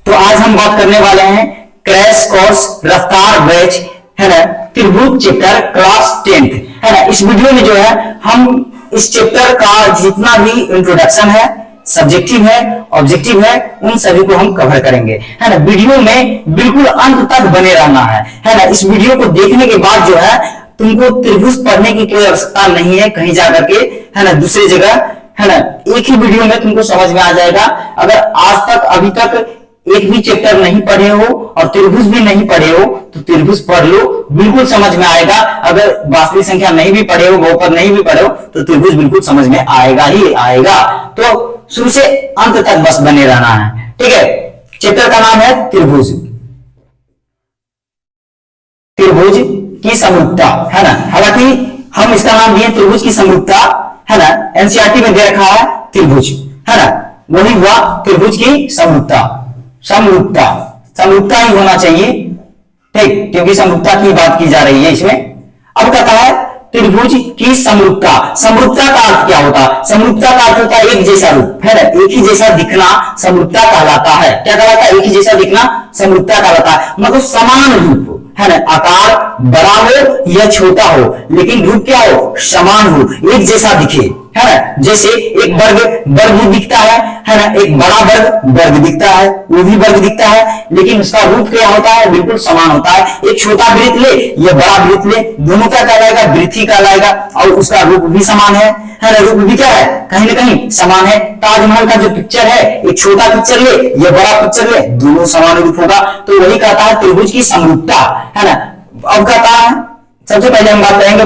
तो आज हम बात करने वाले हैं क्रैश कोर्स रफ्तार बैच है ना, त्रिभुज चैप्टर क्लास 10th है ना। इस वीडियो में जो है हम इस चैप्टर का जितना भी इंट्रोडक्शन है, सब्जेक्टिव है, ऑब्जेक्टिव है, उन सभी को हम कवर करेंगे है ना। वीडियो में बिल्कुल अंत तक बने रहना है ना। इस वीडियो को देखने के बाद जो है तुमको त्रिभुज पढ़ने की कोई आवश्यकता नहीं है कहीं जाकर के है ना, दूसरी जगह है ना। एक ही वीडियो में तुमको समझ में आ जाएगा। अगर आज तक अभी तक एक भी चैप्टर नहीं पढ़े हो और त्रिभुज भी नहीं पढ़े हो तो त्रिभुज पढ़ लो, बिल्कुल समझ में आएगा। अगर वास्तविक संख्या नहीं भी पढ़े हो, बहुपद नहीं भी पढ़े हो तो त्रिभुज बिल्कुल समझ में आएगा ही आएगा। तो शुरू से अंत तक बस बने रहना है, ठीक है। चैप्टर का नाम है त्रिभुज, त्रिभुज की समरूपता है ना। हालांकि हम इसका नाम दिए त्रिभुज की समरूपता है ना। एनसीईआरटी में दे रखा है त्रिभुज है ना, वही हुआ त्रिभुज की समरूपता। समरूपता समरूपता ही होना चाहिए, ठीक, क्योंकि समरूपता की बात की जा रही है इसमें। अब कहता है त्रिभुज की समरूपता। समरूपता का अर्थ क्या होता है? समरूपता का अर्थ होता है एक जैसा रूप है ना, एक ही जैसा दिखना समरूपता कहलाता है। क्या कहलाता है? एक ही जैसा दिखना समरूपता कहलाता है। मतलब समान रूप है ना, आकार बड़ा हो या छोटा हो लेकिन रूप क्या हो? समान हो, एक जैसा दिखे है ना। जैसे एक वर्ग भी दिखता है ना, एक बड़ा वर्ग दिखता है, वो भी वर्ग दिखता है लेकिन उसका रूप क्या होता है? बिल्कुल समान होता है। एक छोटा वृत्त ले या बड़ा वृत्त ले, दोनों क्या कहलाएगा? वृत्त ही कहलाएगा और उसका रूप भी समान है ना। रूप भी क्या है? कहीं ना कहीं समान है। ताजमहल का जो पिक्चर है, एक छोटा पिक्चर ले या बड़ा पिक्चर ले, दोनों समान रूप होगा। तो वही कहता है त्रिभुज की समरूपता है ना। अब कहता है सबसे पहले हम बात करेंगे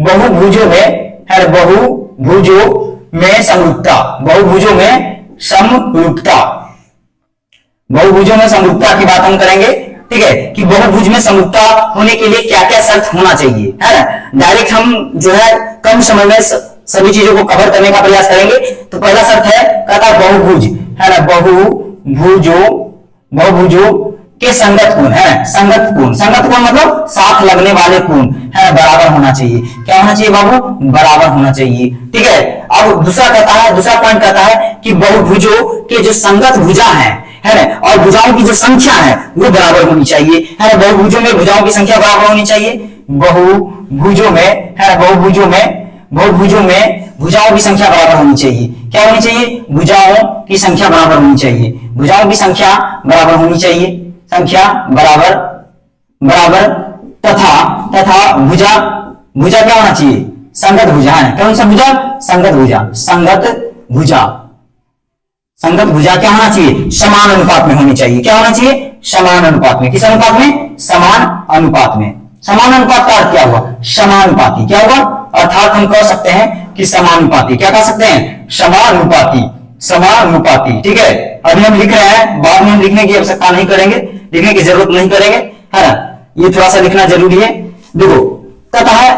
बहुभुजों में है ना, बहुभुजों में समरूपता। बहुभुजों में समरूपता, बहुभुजों में समरूपता की बात हम करेंगे, ठीक है, कि बहुभुज में समरूपता होने के लिए क्या क्या शर्त होना चाहिए है ना। डायरेक्ट हम जो है कम समय में सभी चीजों को कवर करने का प्रयास करेंगे। तो पहला शर्त है, कहता है बहुभुज है ना, बहुभुजों के संगत कोण है ना। संगत कोण मतलब साथ लगने वाले कोण है, बराबर होना चाहिए। क्या होना चाहिए बाबू? बराबर होना चाहिए, ठीक है। अब दूसरा पॉइंट कहता है कि बहुभुजों के जो संगत भुजा है ना, और भुजाओं की जो संख्या है वो बराबर होनी चाहिए है ना। बहुभुजों में भुजाओं की संख्या बराबर होनी चाहिए। बहुभुजों में है ना, बहुभुजों में भुजाओं की संख्या बराबर होनी चाहिए। क्या होनी चाहिए? भुजाओं की संख्या बराबर होनी चाहिए। भुजाओं की संख्या बराबर होनी चाहिए, संख्या बराबर तथा भुजा क्या होना चाहिए? संगत भुजा है। कौन सा भुजा? संगत भुजा क्या होना चाहिए? समान अनुपात में होनी चाहिए। क्या होना चाहिए? समान अनुपात में। किस अनुपात में? समान अनुपात में। समान अनुपात का अर्थ क्या हुआ? समानुपाती। क्या हुआ? अर्थात हम कह सकते हैं कि समानुपाती। क्या कह सकते हैं? समानुपाती, ठीक है। अभी हम लिख रहे हैं, बाद में हम लिखने की आवश्यकता नहीं करेंगे, लिखने की जरूरत नहीं करेंगे है ना। ये थोड़ा सा लिखना जरूरी है। देखो कहता है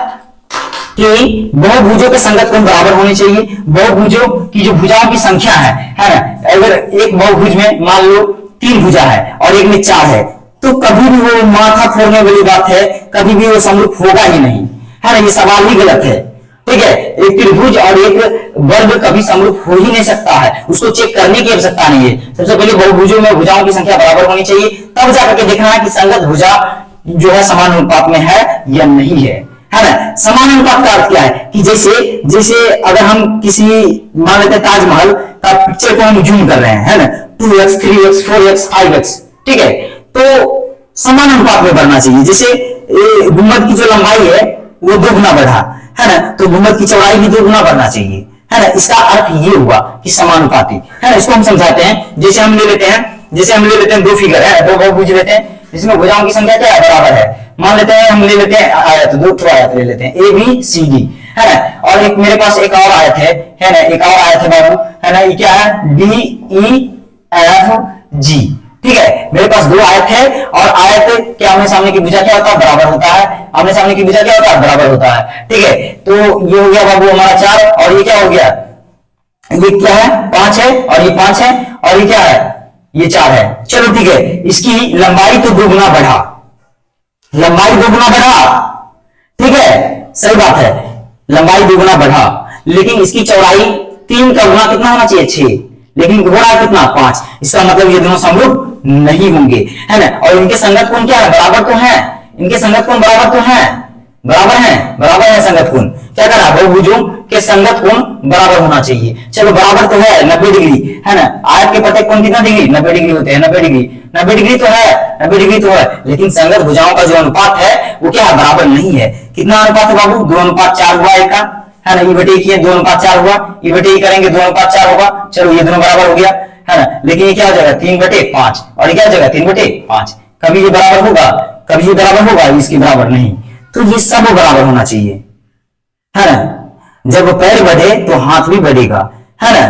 कि बहुभुजों के संगत कोण बराबर होने चाहिए। बहुभुजों की जो भुजाओं की संख्या है ना, अगर एक बहुभुज में मान लो 3 भुजा है और एक में 4 है तो कभी भी वो माथा फोड़ने वाली बात है, कभी भी वो समरूप होगा ही नहीं है ना। ये सवाल ही गलत है, ठीक है। एक त्रिभुज और एक वर्ग कभी समरूप हो ही नहीं सकता है, उसको चेक करने की आवश्यकता नहीं है। सबसे पहले बहुभुजों में भुजाओं की संख्या बराबर होनी चाहिए, तब जाकर के देखना है कि संगत भुजा जो है समान अनुपात में है या नहीं है ना। समान अनुपात का अर्थ क्या है? कि जैसे अगर हम किसी मान लेते ताजमहल का पिक्चर को हम जूम कर रहे हैं है ना, 2x 3x 4x 5x, ठीक है, तो समान अनुपात में बढ़ना चाहिए। जैसे गुंबद की जो लंबाई है वो 2 गुना बढ़ा है ना, तो गुंबद की चौड़ाई भी 2 गुना बढ़ना चाहिए है ना। इसका अर्थ ये हुआ कि समानुपाती है ना। इसको हम समझाते हैं। जैसे हम ले लेते हैं 2 फिगर है, 2 बहुभुज लेते हैं जिसमें भुजाओं की संख्या क्या है? बराबर है। मान लेते हैं हम ले लेते हैं आयत, 2 आयत ले लेते हैं ABCD है ना। और एक मेरे पास एक और आयत है ना, एक और आयत है बाबू है ना। ये क्या है? DEFG, ठीक है। मेरे पास 2 आयत है और आयत के आमने सामने की भुजा क्या होता है? बराबर होता है। आमने सामने की भुजा क्या होता है? बराबर होता है, ठीक है। तो ये हो गया बाबू हमारा 4 और ये क्या हो गया? ये क्या है? 5 है और ये 5 है और ये क्या है? ये 4 है। चलो ठीक है, इसकी लंबाई तो 2 गुना बढ़ा, लंबाई 2 गुना बढ़ा, ठीक है, सही बात है, लंबाई 2 गुना बढ़ा, लेकिन इसकी चौड़ाई 3 का गुना कितना होना चाहिए? 6। लेकिन हो रहा है कितना 5, इसका मतलब ये दोनों समरूप नहीं होंगे, है ना। और इनके संगत कोण क्या है, बराबर तो है, इनके संगत कोण बराबर तो है, बराबर है संगत कोण। क्या करा, बहुभुजों के संगत कोण बराबर होना चाहिए। चलो बराबर तो है 90 डिग्री, है ना। आयत के प्रत्येक कोण कितना डिग्री, 90 डिग्री होते हैं, 90 डिग्री, 90 डिग्री तो है, 90 डिग्री तो है, लेकिन संगत भुजाओं का जो अनुपात है वो क्या है, बराबर नहीं है। कितना अनुपात है बाबू, 2:4 हुआ एक का, है ना। ये 2:4 हुआ, ये करेंगे 2:4 होगा। चलो ये दोनों बराबर हो गया, है ना। लेकिन ये क्या हो जाएगा 3/5, और ये क्या हो जाएगा 3/5। कभी ये बराबर होगा, कभी ये बराबर होगा, इसके बराबर नहीं। तो ये सब बराबर होना चाहिए, है ना। जब पैर बढ़े तो हाथ भी बढ़ेगा, है ना।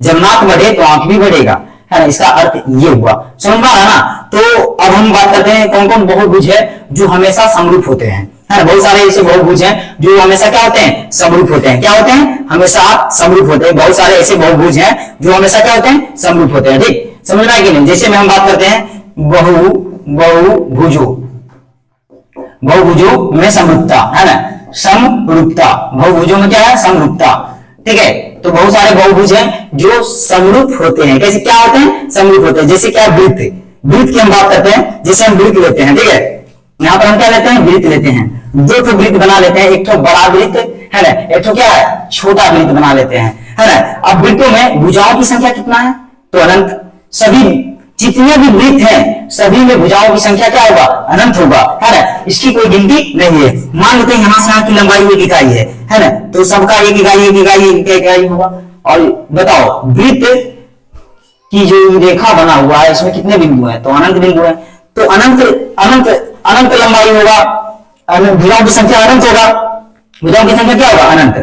जब नाक बढ़े तो आंख भी बढ़ेगा, है ना। इसका अर्थ ये हुआ, समझ में आया ना। तो अब हम बात करते हैं कौन कौन बहुभुज है जो हमेशा समरूप होते हैं, है ना। बहुत सारे ऐसे बहुभुज हैं जो हमेशा क्या होते हैं, समरूप होते हैं। क्या होते हैं, हमेशा समरूप होते हैं। बहुत सारे ऐसे बहुभुज हैं जो हमेशा क्या होते हैं, समरूप होते हैं। ठीक, समझ में आया कि नहीं। जैसे में हम बात करते हैं बहुभुजों में समरूपता, है ना। समरूपता, बहुभुजों में क्या है, समरूपता, ठीक है। तो बहुत सारे बहुभुज हैं जो समरूप होते हैं। कैसे, क्या होते हैं, समरूप होते हैं। जैसे क्या, वृत्त की हम बात करते हैं। जैसे हम वृत्त लेते हैं, ठीक है, यहाँ पर हम क्या लेते हैं, वृत्त लेते हैं। दो तो वृत्त बना लेते हैं, एक तो बड़ा वृत्त, है ना, एक तो क्या है, छोटा वृत्त बना लेते हैं, है ना। अब वृत्तों में भुजाओं की संख्या कितना है, तो अनंत। सभी जितने भी वृत्त हैं सभी में भुजाओं की संख्या क्या होगा, अनंत होगा, है ना। इसकी कोई गिनती नहीं है। मान लेते हैं यहाँ से यहाँ की लंबाई 1 इकाई है ना। तो सबका 1 इकाई होगा। और बताओ वृत्त की जो रेखा बना हुआ है इसमें कितने बिंदु हैं, तो अनंत बिंदु हैं। तो अनंत लंबाई होगा, भुजाओं की संख्या अनंत होगा, भुजाओं की संख्या क्या होगा, अनंत।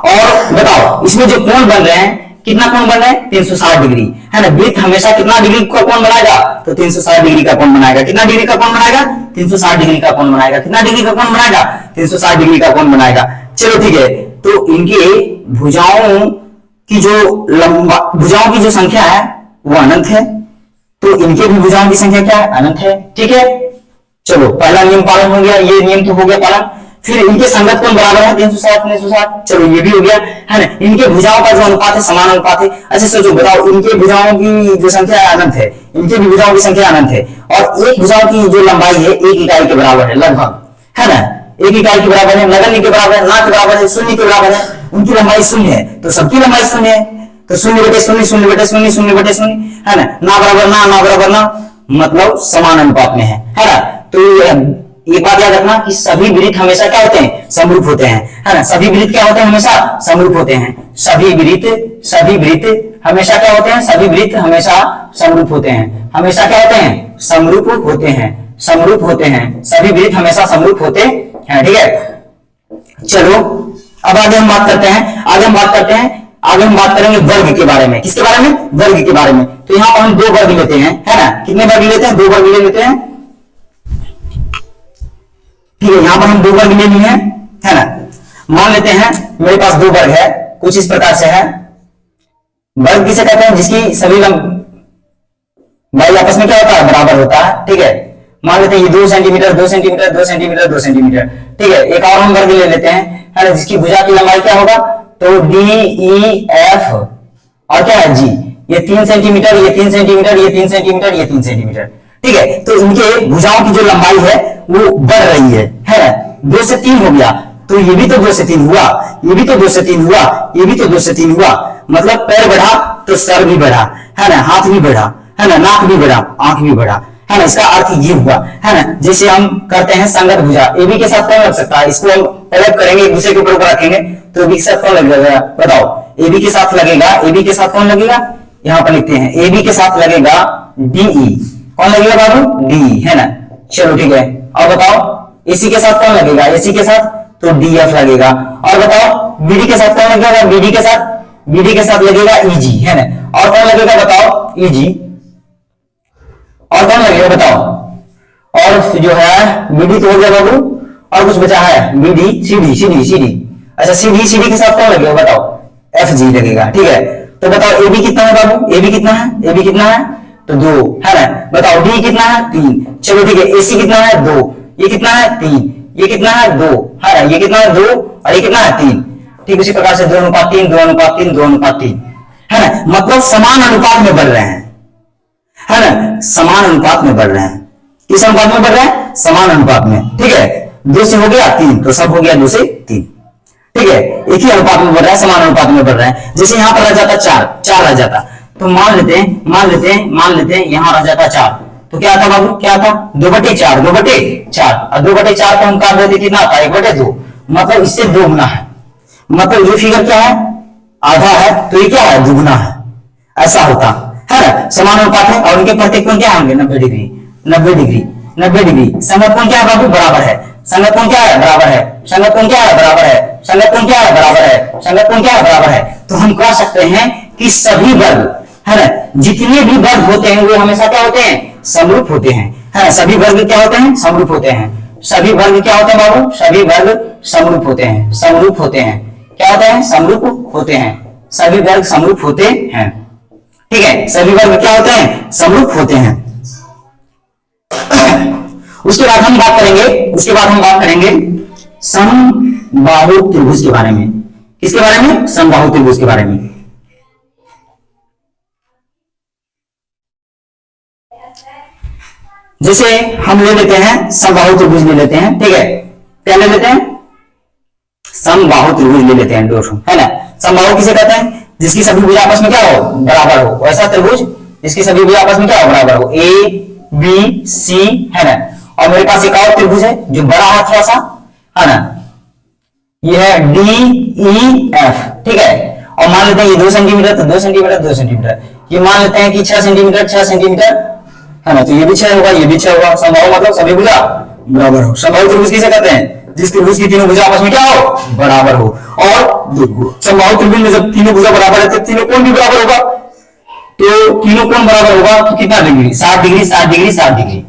और बताओ इसमें जो कोण बन रहे हैं, कितना कोण बन रहा है, 360 डिग्री, है ना। वृत्त हमेशा कितना डिग्री का कोण बनाएगा, तो 360 डिग्री का कोण बनाएगा। कितना डिग्री का कोण बनाएगा, 360 डिग्री का कोण बनाएगा। कितना डिग्री का कोण बनाएगा, 360 डिग्री का कोण बनाएगा। चलो ठीक है। तो इनके भुजाओं की जो संख्या है वो अनंत है, तो इनके भी भुजाओं की संख्या क्या है, अनंत है, ठीक है। चलो पहला नियम पालन हो गया, ये नियम तो हो गया पालन। फिर इनके संगत कोण बराबर है 360, चलो ये भी हो गया, है ना। इनके भुजाओं का जो अनुपात है समान अनुपात है। अच्छा सोचो, बताओ इनके भुजाओं की जो संख्या है अनंत है, इनके भी भुजाओं की संख्या अनंत है, और एक भुजाओं की जो लंबाई है 1 इकाई के बराबर है लगभग, है ना। 1 इकाई के बराबर है, नगण्य के बराबर है, ना के बराबर है, शून्य के बराबर है। उनकी लंबाई 0 है, तो सबकी लंबाई 0 है। तो 0/0, 0/0, 0/0, है ना बराबर ना, मतलब समान अनुपात में है ना। तो ये बात याद रखना कि सभी वृत्त हमेशा क्या होते हैं, समरूप होते हैं, है ना। सभी वृत्त क्या होते हैं, हमेशा समरूप होते हैं। सभी वृत्त हमेशा क्या होते हैं, सभी वृत्त हमेशा समरूप होते हैं। हमेशा क्या होते हैं, समरूप होते हैं। सभी वृत्त हमेशा समरूप होते हैं, ठीक है। चलो अब आगे हम बात करते हैं, आगे हम बात करेंगे वर्ग के बारे में। किसके बारे में, वर्ग के बारे में। तो यहाँ पर हम 2 वर्ग लेते हैं, है ना। कितने वर्ग लेते हैं, 2 वर्ग ले लेते हैं, ठीक है। यहाँ पर हम 2 वर्ग ले लिए हैं, है ना। मान लेते हैं मेरे पास 2 वर्ग है, कुछ इस प्रकार से है। वर्ग किसे कहते हैं, जिसकी सभी लंबाई आपस में क्या होता है, बराबर होता है, ठीक है। मान लेते हैं ये 2 सेंटीमीटर, 2 सेंटीमीटर, 2 सेंटीमीटर, 2 सेंटीमीटर, ठीक है। एक और हम वर्ग ले लेते हैं, है ना, जिसकी भुजा की लंबाई क्या होगा, तो DEF और क्या है G। ये 3 सेंटीमीटर, ये 3 सेंटीमीटर, ये 3 सेंटीमीटर, ये 3 सेंटीमीटर, ठीक है। तो इनके भुजाओं की जो लंबाई है वो बढ़ रही है ना। 2 से 3 हो गया, तो ये भी तो 2 से 3 हुआ, ये भी तो 2 से 3 हुआ, ये भी तो 2 से 3 हुआ। मतलब पैर बढ़ा तो सर भी बढ़ा, है ना, हाथ भी बढ़ा, है ना, नाक भी बढ़ा, आंख भी बढ़ा, है ना। इसका अर्थ ये हुआ, है ना। जैसे हम करते हैं संगत भुजा, AB के साथ कौन लग सकता है, इसको हम अलग करेंगे, एक दूसरे के ऊपर रखेंगे, तो AB के साथ कौन लगेगा, बताओ। AB के साथ लगेगा, AB के साथ कौन लगेगा, यहाँ पर लिखते हैं AB के साथ लगेगा DE। कौन लगेगा बाबू, DE, है ना। चलो ठीक है। और बताओ AC के साथ कौन लगेगा, AC के साथ तो DF लगेगा। और बताओ BD के साथ कौन लगेगा, BD के साथ लगेगा EG, है ना। और कौन लगेगा बताओ, EG। और कौन लगेगा बताओ, और जो है BD तो हो गया बाबू, और कुछ बचा है BD, CD। अच्छा CD के साथ कौन लगेगा बताओ, FG लगेगा, ठीक है। तो बताओ AB कितना है बाबू, AB कितना है, तो 2, है ना। बताओ D कितना है, 3। चलो ठीक है। AC कितना है, 2। ये कितना है, 3। ये कितना है, 2, है ना। ये कितना है, 2, और ये कितना है, 3। ठीक उसी प्रकार से 2:3, 2:3, 2:3, है ना, मतलब समान अनुपात में बढ़ रहे हैं, है ना, समान अनुपात में बढ़ रहे हैं। किस अनुपात में बढ़ रहे हैं? समान अनुपात में। ठीक है, 2 से हो गया 3 तो सब हो गया 2 से 3। ठीक है, एक ही अनुपात में बढ़ रहा है, समान अनुपात में बढ़ रहा है। जैसे यहां पर रह जाता 4 रह जाता, तो मान लेते हैं यहां रह जाता 4, तो क्या था बाबू, क्या था 2/4, 2/4, और 2/4 को हम काट देते कितना आता है 1/2, मतलब इससे 2 गुना है। मतलब ये फिगर क्या है, आधा है, तो ये क्या है, दुगुना है। ऐसा होता है ना, समान अनुपात है और उनके प्रत्येक कोण क्या होंगे 90 डिग्री, 90 डिग्री, 90 डिग्री। संगत कोण क्या है बाबू, बराबर है। संगत कोण क्या है, बराबर है। संगत कोण क्या है, बराबर है। संगत कोण क्या है, बराबर है। संगत कोण क्या है, बराबर है। तो हम कह सकते हैं कि सभी वर्ग, है ना, जितने भी वर्ग होते हैं वे हमेशा क्या होते हैं, समरूप होते हैं, है ना। सभी वर्ग क्या होते हैं, समरूप होते हैं। सभी वर्ग क्या होते हैं बाबू, सभी वर्ग समरूप होते हैं, समरूप होते हैं। क्या होते हैं, समरूप होते हैं। सभी वर्ग समरूप होते हैं। ठीक है, सभी वर्ग क्या होते हैं, समरूप होते हैं। उसके बाद हम बात करेंगे समबाहु त्रिभुज के बारे में। किसके बारे में, समबाहु त्रिभुज के बारे में। जैसे हम ले लेते हैं समबाहु त्रिभुज ले लेते हैं। ठीक है, क्या ले लेते हैं, समबाहु त्रिभुज ले लेते हैं दोस्तों, है ना। समबाहु किसे कहते हैं, जिसकी सभी भुजा आपस में क्या हो, बराबर हो। वैसा त्रिभुज जिसकी सभी भुजा आपस में क्या हो, बराबर हो। ए बी सी, है ना। और मेरे पास एक और त्रिभुज है जो बड़ा है थोड़ा सा, है ना, ये है डी ई एफ। ठीक है, और मान लेते हैं ये 2 सेंटीमीटर, तो 2 सेंटीमीटर, 2 सेंटीमीटर। ये मान लेते हैं कि 6 सेंटीमीटर, 6 सेंटीमीटर, है ना, तो ये भी 6 होगा, ये भी 6 होगा। समबाहु मतलब सभी भुजा बराबर हो। समबाहु त्रिभुज किसे कहते हैं, जिस त्रिभुज की तीनों भुजा आपस में क्या हो, बराबर हो। और समबाहु त्रिभुज में जब तीनों भुजा बराबर है तो तीनों कोण भी बराबर होगा, तो तीनों कोण बराबर होगा तो कितना डिग्री, 60 डिग्री, 60 डिग्री, 60 डिग्री,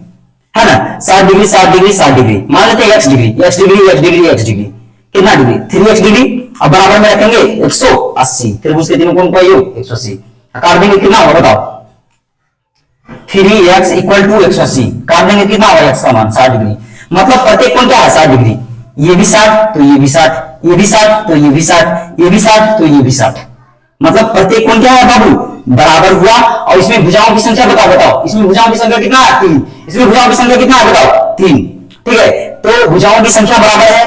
है ना, 60 डिग्री, 60 डिग्री, 60 डिग्री। मान लेते हैं x degree, x degree, x degree, x degree, कितना डिग्री, 3x डिग्री। अब बराबर में रखेंगे 180, त्रिभुज के तीनों कोण का योग 180, काट देंगे कितना होगा बताओ, 3x इक्वल टू 180, काट देंगे कितना होगा x का मान 60 डिग्री। मतलब प्रत्येक कोण क्या है 60 डिग्री, ये भी 60 तो ये भी 60, ये भी 60 तो ये भी 60, ये भी 60 तो ये भी 60। मतलब प्रत्येक कोण क्या है बाबू, बराबर हुआ। और इसमें भुजाओं की संख्या बताओ, इसमें भुजाओं की संख्या कितना है 3, इसमें भुजाओं की संख्या कितना है बताओ 3। ठीक है, तो भुजाओं की संख्या बराबर है,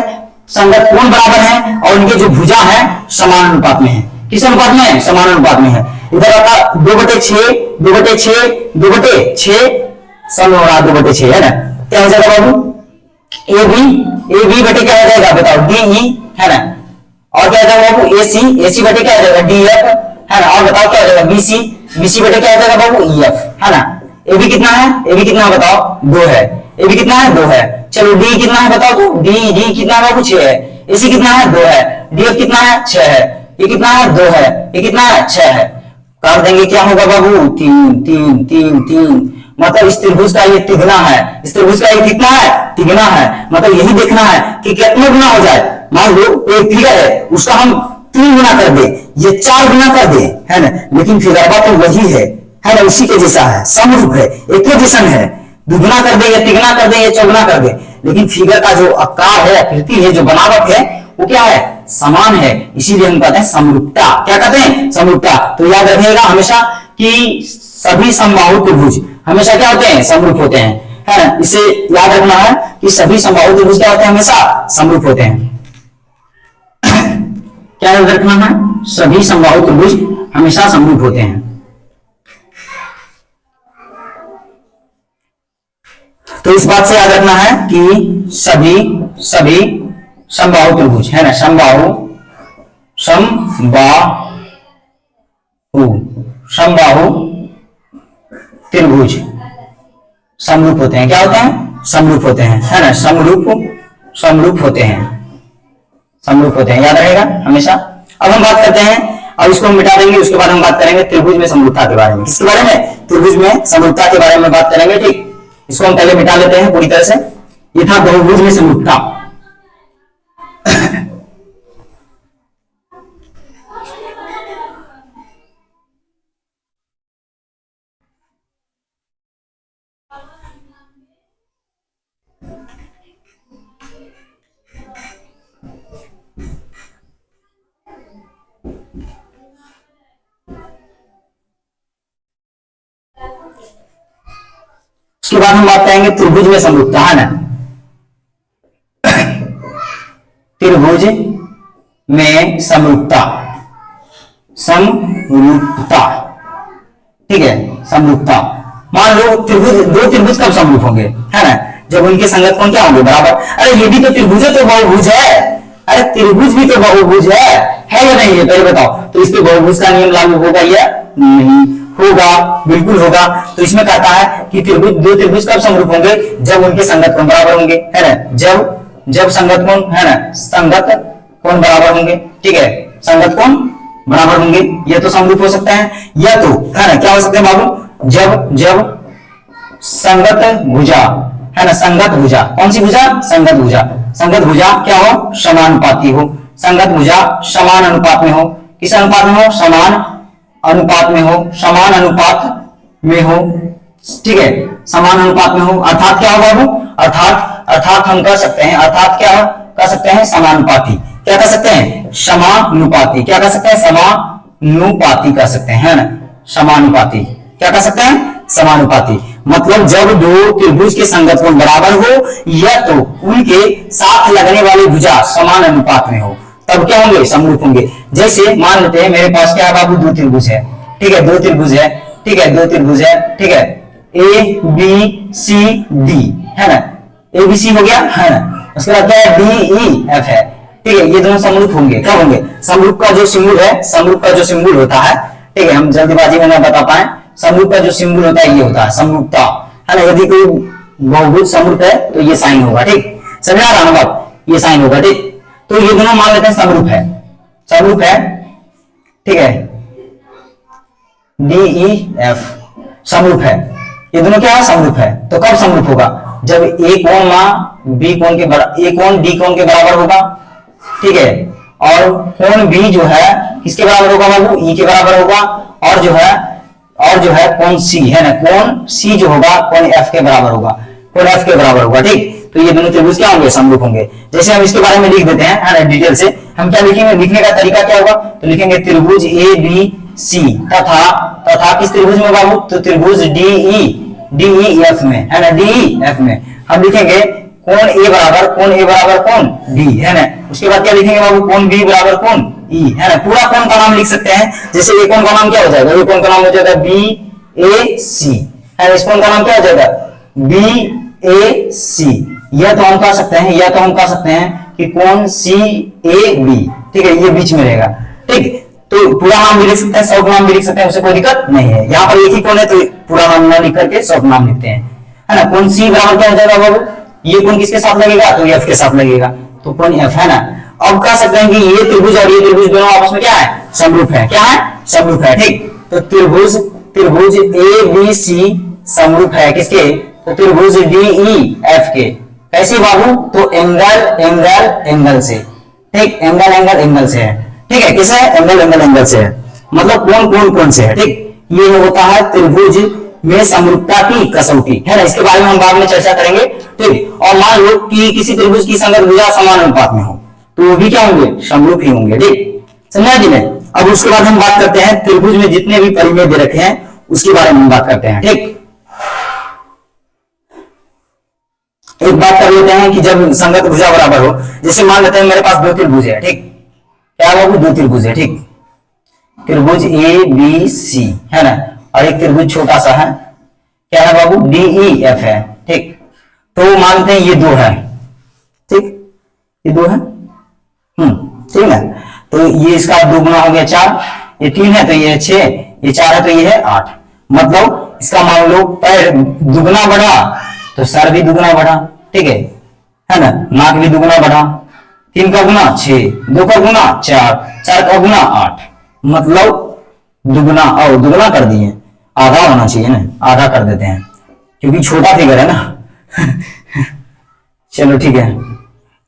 संगत कोण बराबर है, और उनके जो भुजा है समान अनुपात में है। किस अनुपात में है, समान अनुपात में है। इधर आता 2/6, 2/6, 2/6, सम हो रहा 2/6, है ना। क्या हो जाएगा बाबू, ए बी बटे क्या हो जाएगा बताओ, डी ई, है ना। और क्या हो जाएगा बाबू, ए सी बटे क्या हो जाएगा, डी एफ, है ना। और बताओ क्या हो जाएगा, बी सी बटे क्या हो जाएगा बाबू, ई एफ, है ना। ए बी कितना है, ए बी कितना है बताओ, 2 है। ए बी कितना है, 2 है। चलो डी कितना है बताओ, तो डी कितना है बाबू, 6 है। ए सी कितना है, 2 है। डी एफ कितना है, 6 है। ये कितना है, 2 है। ये कितना है, 6 है। काट देंगे क्या होगा बाबू, 3 3 3 3। मतलब इस त्रिभुज का ये तिगुना है, इस त्रिभुज का ये कितना है, तिगुना है। मतलब यही देखना है कि कितने गुना हो जाए। मान लो एक फिगर है, उसका हम 3 गुना कर दे, ये 4 गुना कर दे, है ना, लेकिन फिगर तो वही है ना, उसी के जैसा है, समरूप है, एक जैसन है। दुगुना कर दे या तिगुना कर दे या चौगुना कर दे, लेकिन फिगर का जो आकार है, आकृति है, जो बनावट है, वो क्या है, समान है। इसीलिए हम कहते हैं समरूपता। क्या कहते हैं, समरूपता। तो याद रखिएगा हमेशा कि सभी समबाहु त्रिभुज हमेशा क्या होते हैं, समरूप होते हैं, है ना। इसे याद रखना है कि सभी समबाहु त्रिभुज क्या होते हैं, हमेशा समरूप होते हैं। क्या याद रखना है, सभी समबाहु त्रिभुज हमेशा समरूप होते हैं। तो इस बात से याद रखना है कि सभी समबाहु त्रिभुज, है ना, समबाहु त्रिभुज समरूप होते हैं। क्या होते हैं, समरूप होते हैं, है ना, समरूप होते हैं, समरूप होते हैं, याद रहेगा हमेशा। अब हम बात करते हैं, अब इसको हम मिटा देंगे, उसके बाद हम बात करेंगे त्रिभुज में समरूपता के बारे में। किसके बारे में, त्रिभुज में समरूपता के बारे में बात करेंगे। ठीक, इसको हम पहले मिटा लेते हैं पूरी तरह से। ये था बहुभुज में समरूपता। उसके बाद हम बात करेंगे त्रिभुज में समरूपता, है ना। त्रिभुज में समरूपता, समरूपता, ठीक है, समरूपता। मान लो त्रिभुज, दो त्रिभुज कब समरूप होंगे, है ना, जब उनके संगत कोण क्या होंगे, बराबर। अरे ये भी तो त्रिभुज है, तो बहुभुज है। अरे त्रिभुज भी तो बहुभुज है या नहीं है, पहले बताओ। तो इस पे बहुभुज का नियम लागू होगा या नहीं होगा? बिल्कुल होगा। तो इसमें कहता है कि त्रिभुज, दो त्रिभुज कब समरूप होंगे, जब उनके संगत कोण बराबर होंगे, है ना। जब संगत कोण, है ना, संगत कोण बराबर होंगे, ठीक है, संगत कोण बराबर होंगे, ये तो समरूप हो सकता है। या तो, है ना, क्या हो सकते हैं बाबू, जब संगत भुजा, है ना, संगत भुजा, कौन सी भुजा, संगत भुजा, संगत भुजा क्या हो, समानुपाती हो, संगत भुजा समान अनुपात में हो। किस अनुपात में हो, समान अनुपात में हो, समान अनुपात में हो, ठीक है, समान अनुपात में हो। अर्थात क्या हो बाबू, अर्थात हम कह सकते हैं, अर्थात क्या कह सकते हैं, समानुपाती। क्या कह सकते हैं, समानुपाती। क्या कह सकते हैं, समानुपाती कह सकते हैं, है ना, समानुपाती। क्या कह सकते हैं, समानुपाती। मतलब जब दो त्रिभुज के संगत कोण बराबर हो या तो उनके साथ लगने वाली भुजा समान अनुपात में हो, तब क्या होंगे, समरूप होंगे। जैसे मान लेते हैं मेरे पास क्या है बाबू, दो त्रिभुज है, ठीक है, दो त्रिभुज है, ठीक है, दो त्रिभुज है, ठीक है, ए बी सी डी, है ना, ए बी सी हो गया, है ना। उसके बाद क्या है, डी ई एफ है, ठीक है। ये दोनों समरूप होंगे, क्या होंगे, समरूप का जो सिंबल है, समरूप का जो सिंबल होता है, ठीक है, हम जल्दबाजी में ना बता पाए, समरूप का जो सिंबल होता है ये होता है समरूपता, है ना। यदि कोई बहुभुज समरूप है तो ये साइन होगा, ठीक, समझ आ रहा है बात, ये साइन होगा, ठीक। तो ये दोनों मान लेते हैं समरूप है, समरूप है, ठीक है, डी ई एफ समरूप है, ये दोनों क्या है, समरूप है। तो कब समरूप होगा, जब ए कोण बी कोण के बराबर, ए कोण डी कोण के बराबर होगा, ठीक है, और कोण बी जो है किसके बराबर होगा बाबू, ई के बराबर होगा, और जो है कोण सी, है ना, कोण सी जो होगा कोण एफ के बराबर होगा, कोण एफ के बराबर होगा, ठीक। तो ये दोनों त्रिभुज क्या होंगे, समरूप होंगे। जैसे हम इसके बारे में लिख देते हैं, है ना, डिटेल से हम क्या लिखेंगे, लिखने का तरीका क्या होगा, तो लिखेंगे त्रिभुज ए बी सी तथा किस त्रिभुज में बाबू, तो त्रिभुज डी ई एफ में, है ना, डी ई एफ में हम लिखेंगे कोण ए बराबर कोण डी, है ना। उसके बाद क्या लिखेंगे बाबू, कोण बी बराबर कोण ई, है ना। पूरा कोण का नाम लिख सकते हैं। जैसे ये कोण का नाम क्या हो जाएगा, ये कोण का नाम हो जाएगा बी ए सी, है ना। इस कोण का नाम क्या हो जाएगा, बी ए सी। यह तो हम कह सकते हैं कि कोण सी ए बी, ठीक है, ये बीच में रहेगा, ठीक। तो पूरा नाम भी लिख सकते हैं, शॉर्ट नाम भी लिख सकते हैं, उससे कोई दिक्कत नहीं है। यहाँ पर एक ही कोण है तो पूरा नाम ना लिख करके शॉर्ट नाम लिखते हैं, है ना। कोण सी बराबर क्या हो जाएगा बाबू, ये कोण किसके साथ लगेगा, तो एफ के साथ लगेगा, तो कोण एफ, है ना। अब कह सकते हैं कि ये त्रिभुज और ये त्रिभुज दोनों आपस में क्या है, समरूप है, क्या है, समरूप है, ठीक। तो त्रिभुज ए बी सी समरूप है किसके, तो त्रिभुज डी ई एफ के। कैसे बाबू, तो एंगल से, ठीक, एंगल से है, ठीक है, किसे, एंगल से है, मतलब कोण से है, ठीक। ये होता है त्रिभुज में समरूपता की कसौटी, है ना। इसके बारे में हम बाद में चर्चा करेंगे, ठीक। और मान लो कि किसी त्रिभुज की संगत भुजा समान अनुपात में हो, तो वो भी क्या होंगे, समरूप ही होंगे, ठीक, समझा जी ने। अब उसके बाद हम बात करते हैं त्रिभुज में जितने भी परिमेय दे रखे हैं उसके बारे में हम बात करते हैं, ठीक। एक बात कर लेते हैं कि जब संगत भुजा बराबर हो, जैसे मान लेते हैं मेरे पास दो त्रिभुज है, ठीक, क्या बाबू, दो त्रिभुज है, ठीक, त्रिभुज ए बी सी, है ना, और एक त्रिभुज छोटा सा है, क्या है बाबू, डी ई एफ है, ठीक। तो मानते हैं ये दो है, ठीक, ये दो है, ठीक है। तो ये इसका दुगुना हो गया 4, ये 3 है तो ये 6, ये 4 है तो ये है 8। मतलब इसका मान लो पैर दुगना बढ़ा तो सर भी दुगना बढ़ा, ठीक है ना, नाक भी दुगना बढ़ा, 3 का गुना 6, 2 का गुना 4, 4 का गुना 8, मतलब दुगना और दुगना कर दिए, आधा होना चाहिए ना, आधा कर देते हैं क्योंकि छोटा फिगर है ना। चलो ठीक है,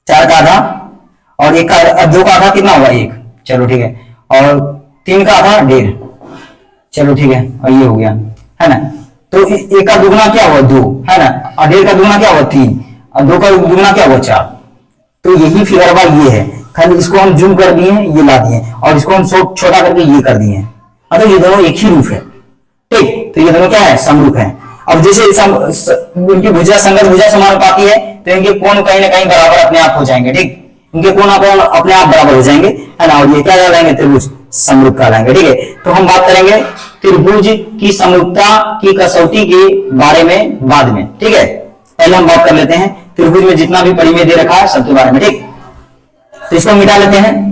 4 का आधा और 1 का 2 का आधा कितना होगा 1, चलो ठीक है, और 3 का आधा 1.5, चलो ठीक है, और ये हो गया, है ना। तो 1 का दुगना क्या हुआ 2, है ना, और 1.5 का दुगना क्या हुआ 3, और 2 का दुगना क्या हुआ 4। तो यही फिगर बा ये है, खाली इसको हम जूम कर दिए, ये ला दिए, और इसको हम छोटा करके ये कर दिए, मतलब ये दोनों एक ही रूप है, ठीक। तो ये दोनों क्या है, समरूप है। अब जैसे उनकी भुजा संगत भुजा समानुपाती है तो इनके कोण कहीं ना कहीं बराबर अपने आप हो जाएंगे, ठीक, इनके कोण अपने आप बराबर हो जाएंगे, है ना। और ये क्या कहलाएंगे, त्रिभुज समरूप कहलाएंगे, ठीक है। तो हम बात करेंगे त्रिभुज की समरूपता की कसौटी के बारे में बाद में, ठीक है। पहले हम बात कर लेते हैं त्रिभुज में जितना भी परिमेय दे रखा है सबके बारे में, ठीक। तो इसको मिटा लेते हैं।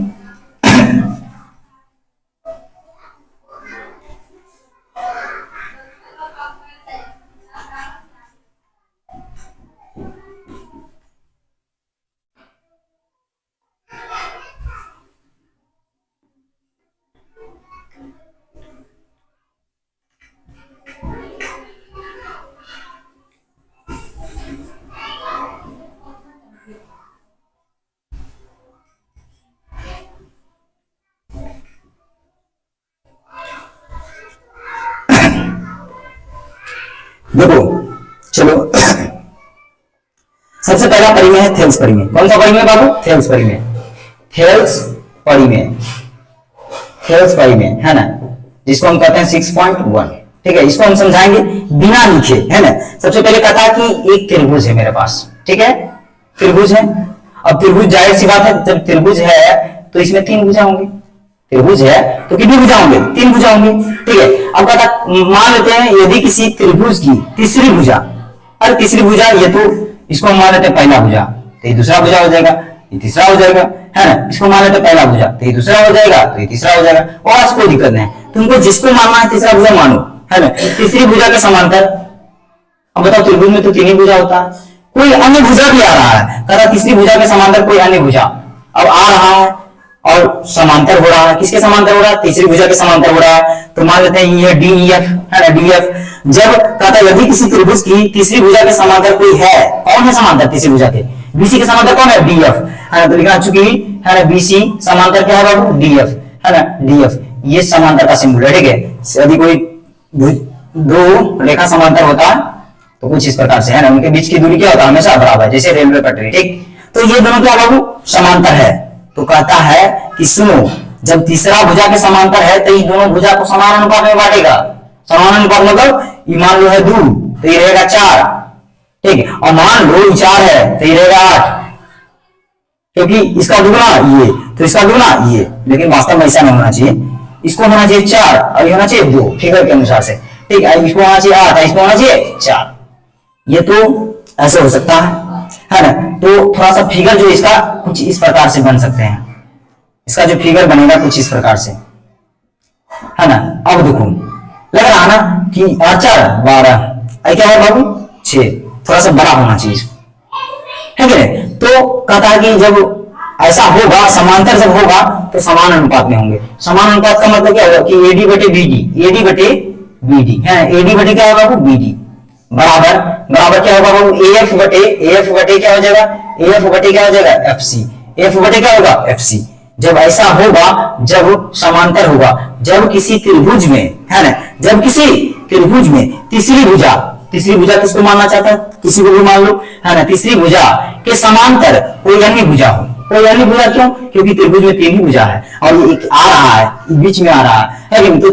देखो चलो सबसे पहला परिमेय है थेल्स परिमेय। कौन सा परिमेय बाबू, थेल्स परिमेय, थेल्स परिमेय, थेल्स परिमेय, है ना, जिसको हम कहते हैं 6.1, ठीक है। इसको हम समझाएंगे बिना लिखे, है ना। सबसे पहले कहता है कि एक त्रिभुज है मेरे पास, ठीक है, त्रिभुज है। अब त्रिभुज जाहिर सी बात है, जब त्रिभुज है तो इसमें 3 भुजा होंगे, त्रिभुज है तो कितनी भुजा होंगे, 3 भुजा होंगे, ठीक है। अब कहता मान लेते हैं यदि किसी त्रिभुज की तीसरी भुजा, और तीसरी भुजा ये तो इसको हम मान लेते हैं पहला भुजा, तो ये दूसरा भुजा हो जाएगा, ये तीसरा हो जाएगा, है ना। इसको मान लेते हैं पहला भुजा, तो ये दूसरा हो जाएगा, तो ये तीसरा हो जाएगा, और आज कोई दिक्कत नहीं, तुमको जिसको मानना है तीसरा भुजा मानो, है ना। तीसरी भुजा के समांतर, अब बताओ त्रिभुज में तो 3 ही भुजा होता है, कोई अन्य भुजा भी आ रहा है, कहता तीसरी भुजा के समांतर कोई अन्य भुजा अब आ रहा है और समांतर हो रहा है, किसके समांतर हो रहा है, तीसरी भुजा के समांतर हो रहा है। तो मान लेते हैं ये DEF, है ना, DF। जब कहता यदि किसी त्रिभुज की तीसरी भुजा के समांतर कोई है, कौन है समांतर तीसरी भुजा के, BC के समांतर कौन है, DF, है ना। तो लिखना चुकी है ना, BC समांतर क्या है बाबू, DF, है ना, DF। ये समांतर का सिंबल है, ठीक है। यदि कोई दो रेखा समांतर होता है तो कुछ इस प्रकार से, है ना, उनके बीच की दूरी क्या होता है, हमेशा बराबर, जैसे रेलवे पटरी, ठीक। तो ये दोनों क्या बाबू समांतर है। तो कहता है कि सुनो, जब तीसरा भुजा के समांतर है तो ये दोनों भुजा को समान अनुपात में बांटेगा। समान अनुपात मतलब ये मान लो है 2 तो ये रहेगा 4, ठीक है। और मान लो 4 है तो ये रहेगा 8, क्योंकि इसका दुगना ये तो इसका दुगना ये, लेकिन वास्तव में ऐसा नहीं होना चाहिए, इसको होना चाहिए 4 और ये होना चाहिए 2, फिगर के अनुसार से, ठीक है। इसको होना चाहिए 8 इसको होना चाहिए 4, ये तो ऐसे हो सकता है ना। तो थोड़ा सा फिगर जो इसका कुछ इस प्रकार से बन सकते हैं, इसका जो फिगर बनेगा कुछ इस प्रकार से, है ना। अब देखो लग रहा है ना कि 4 12 क्या है बाबू 6, थोड़ा सा बड़ा होना चाहिए, है कि नहीं। तो कहता है कि जब ऐसा होगा, समांतर जब होगा तो समान अनुपात में होंगे। समान अनुपात का मतलब क्या होगा कि AD बटे BD, AD बटे BD, है AD बटे क्या होगा बाबू BD, बराबर बराबर क्या होगा बाबू AF बटे क्या हो जाएगा, AF बटे क्या हो जाएगा FC, F बटे क्या होगा FC। जब ऐसा होगा, जब समांतर होगा, जब किसी त्रिभुज में, है ना, जब किसी त्रिभुज में तीसरी भुजा किसको मानना चाहता है, किसी को भी मान लो, है ना, तीसरी भुजा के समांतर कोई अन्य भुजा हो। कोई अन्य भुजा क्यों, क्योंकि त्रिभुज में 3 ही भुजा है और ये एक आ रहा है, बीच में आ रहा है कि तो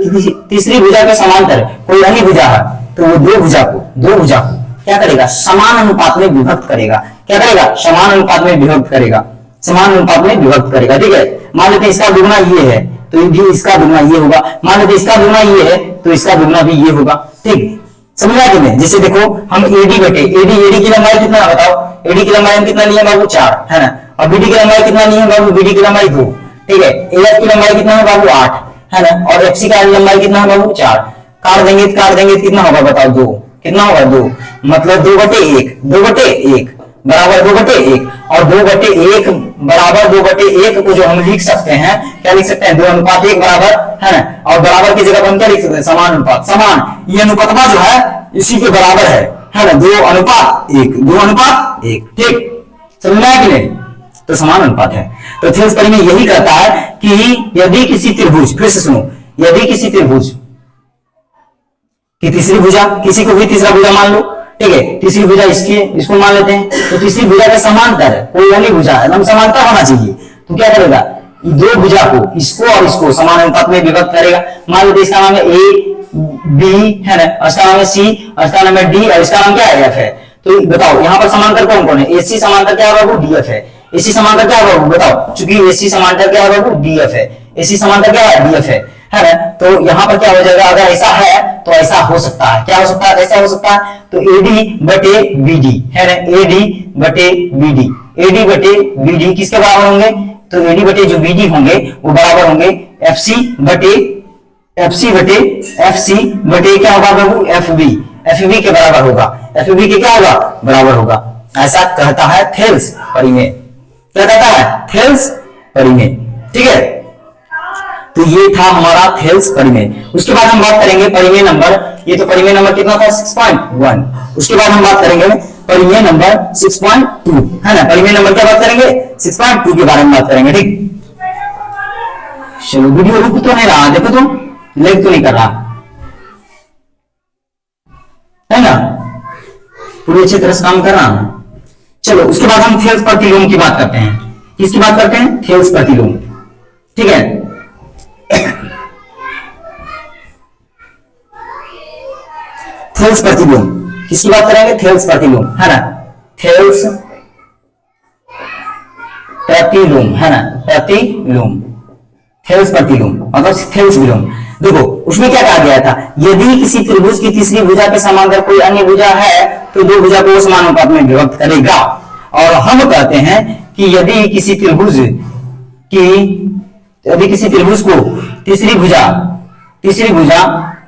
तीसरी भुजा के समांतर कोई अन्य भुजा है, तो वो दो भुजा को क्या करेगा, समान अनुपात में विभक्त करेगा। क्या करेगा, समान अनुपात में विभक्त करेगा, समान अनुपात में विभक्त करेगा, ठीक है। मान लेते हैं इसका दुगना ये है तो भी इसका दुगना ये होगा, मान लेते इसका दुगना ये है तो इसका दुगना भी ये होगा, ठीक। समझा कि नहीं। जैसे देखो हम AD बटे AD की लंबाई कितना है बताओ, AD की लंबाई हम कितना लिए बाबू 4, है ना। और BD की लंबाई कितना लिए बाबू, BD की लंबाई 2, ठीक है। AF की लंबाई कितना है बाबू 8, है ना। और FC का लंबाई कितना है बाबू 4। काट देंगे कितना होगा बताओ 2, कितना होगा 2, मतलब 2/1 बराबर 2/1 और 2/1 बराबर 2/1 को जो हम लिख सकते हैं, क्या लिख सकते हैं 2:1 बराबर, है ना। और बराबर की जगह पर हम क्या लिख सकते हैं, समान अनुपात। समान ये अनुपात जो है इसी के बराबर है ना, 2:1, ठीक। समझ में आया कि नहीं। तो समान अनुपात है। तो थेल्स परिमेय यही कहता है कि यदि किसी त्रिभुज, फिर से सुनो, यदि किसी त्रिभुज की तीसरी भुजा, किसी को भी तीसरा भुजा मान लो, ठीक है, तीसरी भुजा इसको मान लेते हैं, तो तीसरी भुजा के समांतर कोई अन्य भुजा एकदम समांतर होना चाहिए, तो क्या करेगा, दो भुजा को, इसको और इसको समान अनुपात में विभक्त करेगा। मान लेते इसका नाम है A, बी है ना, और इसका नाम है सी, और इसका नाम है डी, और इसका नाम क्या है, एफ है। तो बताओ यहाँ पर समांतर कौन कौन है, एसी समांतर क्या है बाबू, डीएफ है। एसी समांतर क्या है बाबू, बताओ, चूंकि एसी समांतर क्या है बाबू, डीएफ है। एसी समांतर क्या है, डीएफ है ना। तो यहाँ पर क्या हो जाएगा, अगर ऐसा है तो ऐसा हो सकता है, क्या हो सकता है, ऐसा हो सकता है। तो एडी बटे बीडी है ना, एडी बटे बीडी, एडी बटे बीडी किसके बराबर होंगे, तो एडी बटे जो बीडी होंगे वो बराबर होंगे एफसी बटे एफसी बटे क्या होगा बाबू, एफबी, एफबी के बराबर होगा, एफबी के क्या होगा, बराबर होगा। ऐसा कहता है थेल्स परिमेय, क्या कहता है, थेल्स परिमेय। ठीक है, तो ये था हमारा थेल्स परिमेय। उसके बाद हम बात करेंगे परिमेय नंबर, ये तो परिमेय नंबर कितना था, 6.1। उसके बाद हम बात करेंगे परिमेय नंबर 6.2 है ना। परिमेय नंबर क्या बात करेंगे, 6.2 के बारे में बात करेंगे। ठीक, चलो वीडियो रुक तो नहीं रहा, देखो तुम लेग तो नहीं कर रहा है ना, पूरी अच्छी तरह से काम कर रहा है। चलो उसके बाद हम थेल्स प्रतिलोम की बात करते हैं। किसकी बात करते हैं, थेल्स प्रतिलोम। ठीक है, थेल्स प्रतिलोम किसकी बात करेंगे, थेल्स प्रतिलोम है ना, थेल्स प्रतिलोम है ना, प्रतिलोम, थेल्स प्रतिलोम मतलब थेल्स विलोम। देखो उसमें क्या कहा गया था, यदि किसी त्रिभुज की तीसरी भुजा के समांतर कोई अन्य भुजा है तो दो भुजा को समान अनुपात में विभक्त करेगा। और हम कहते हैं कि यदि किसी त्रिभुज को तीसरी भुजा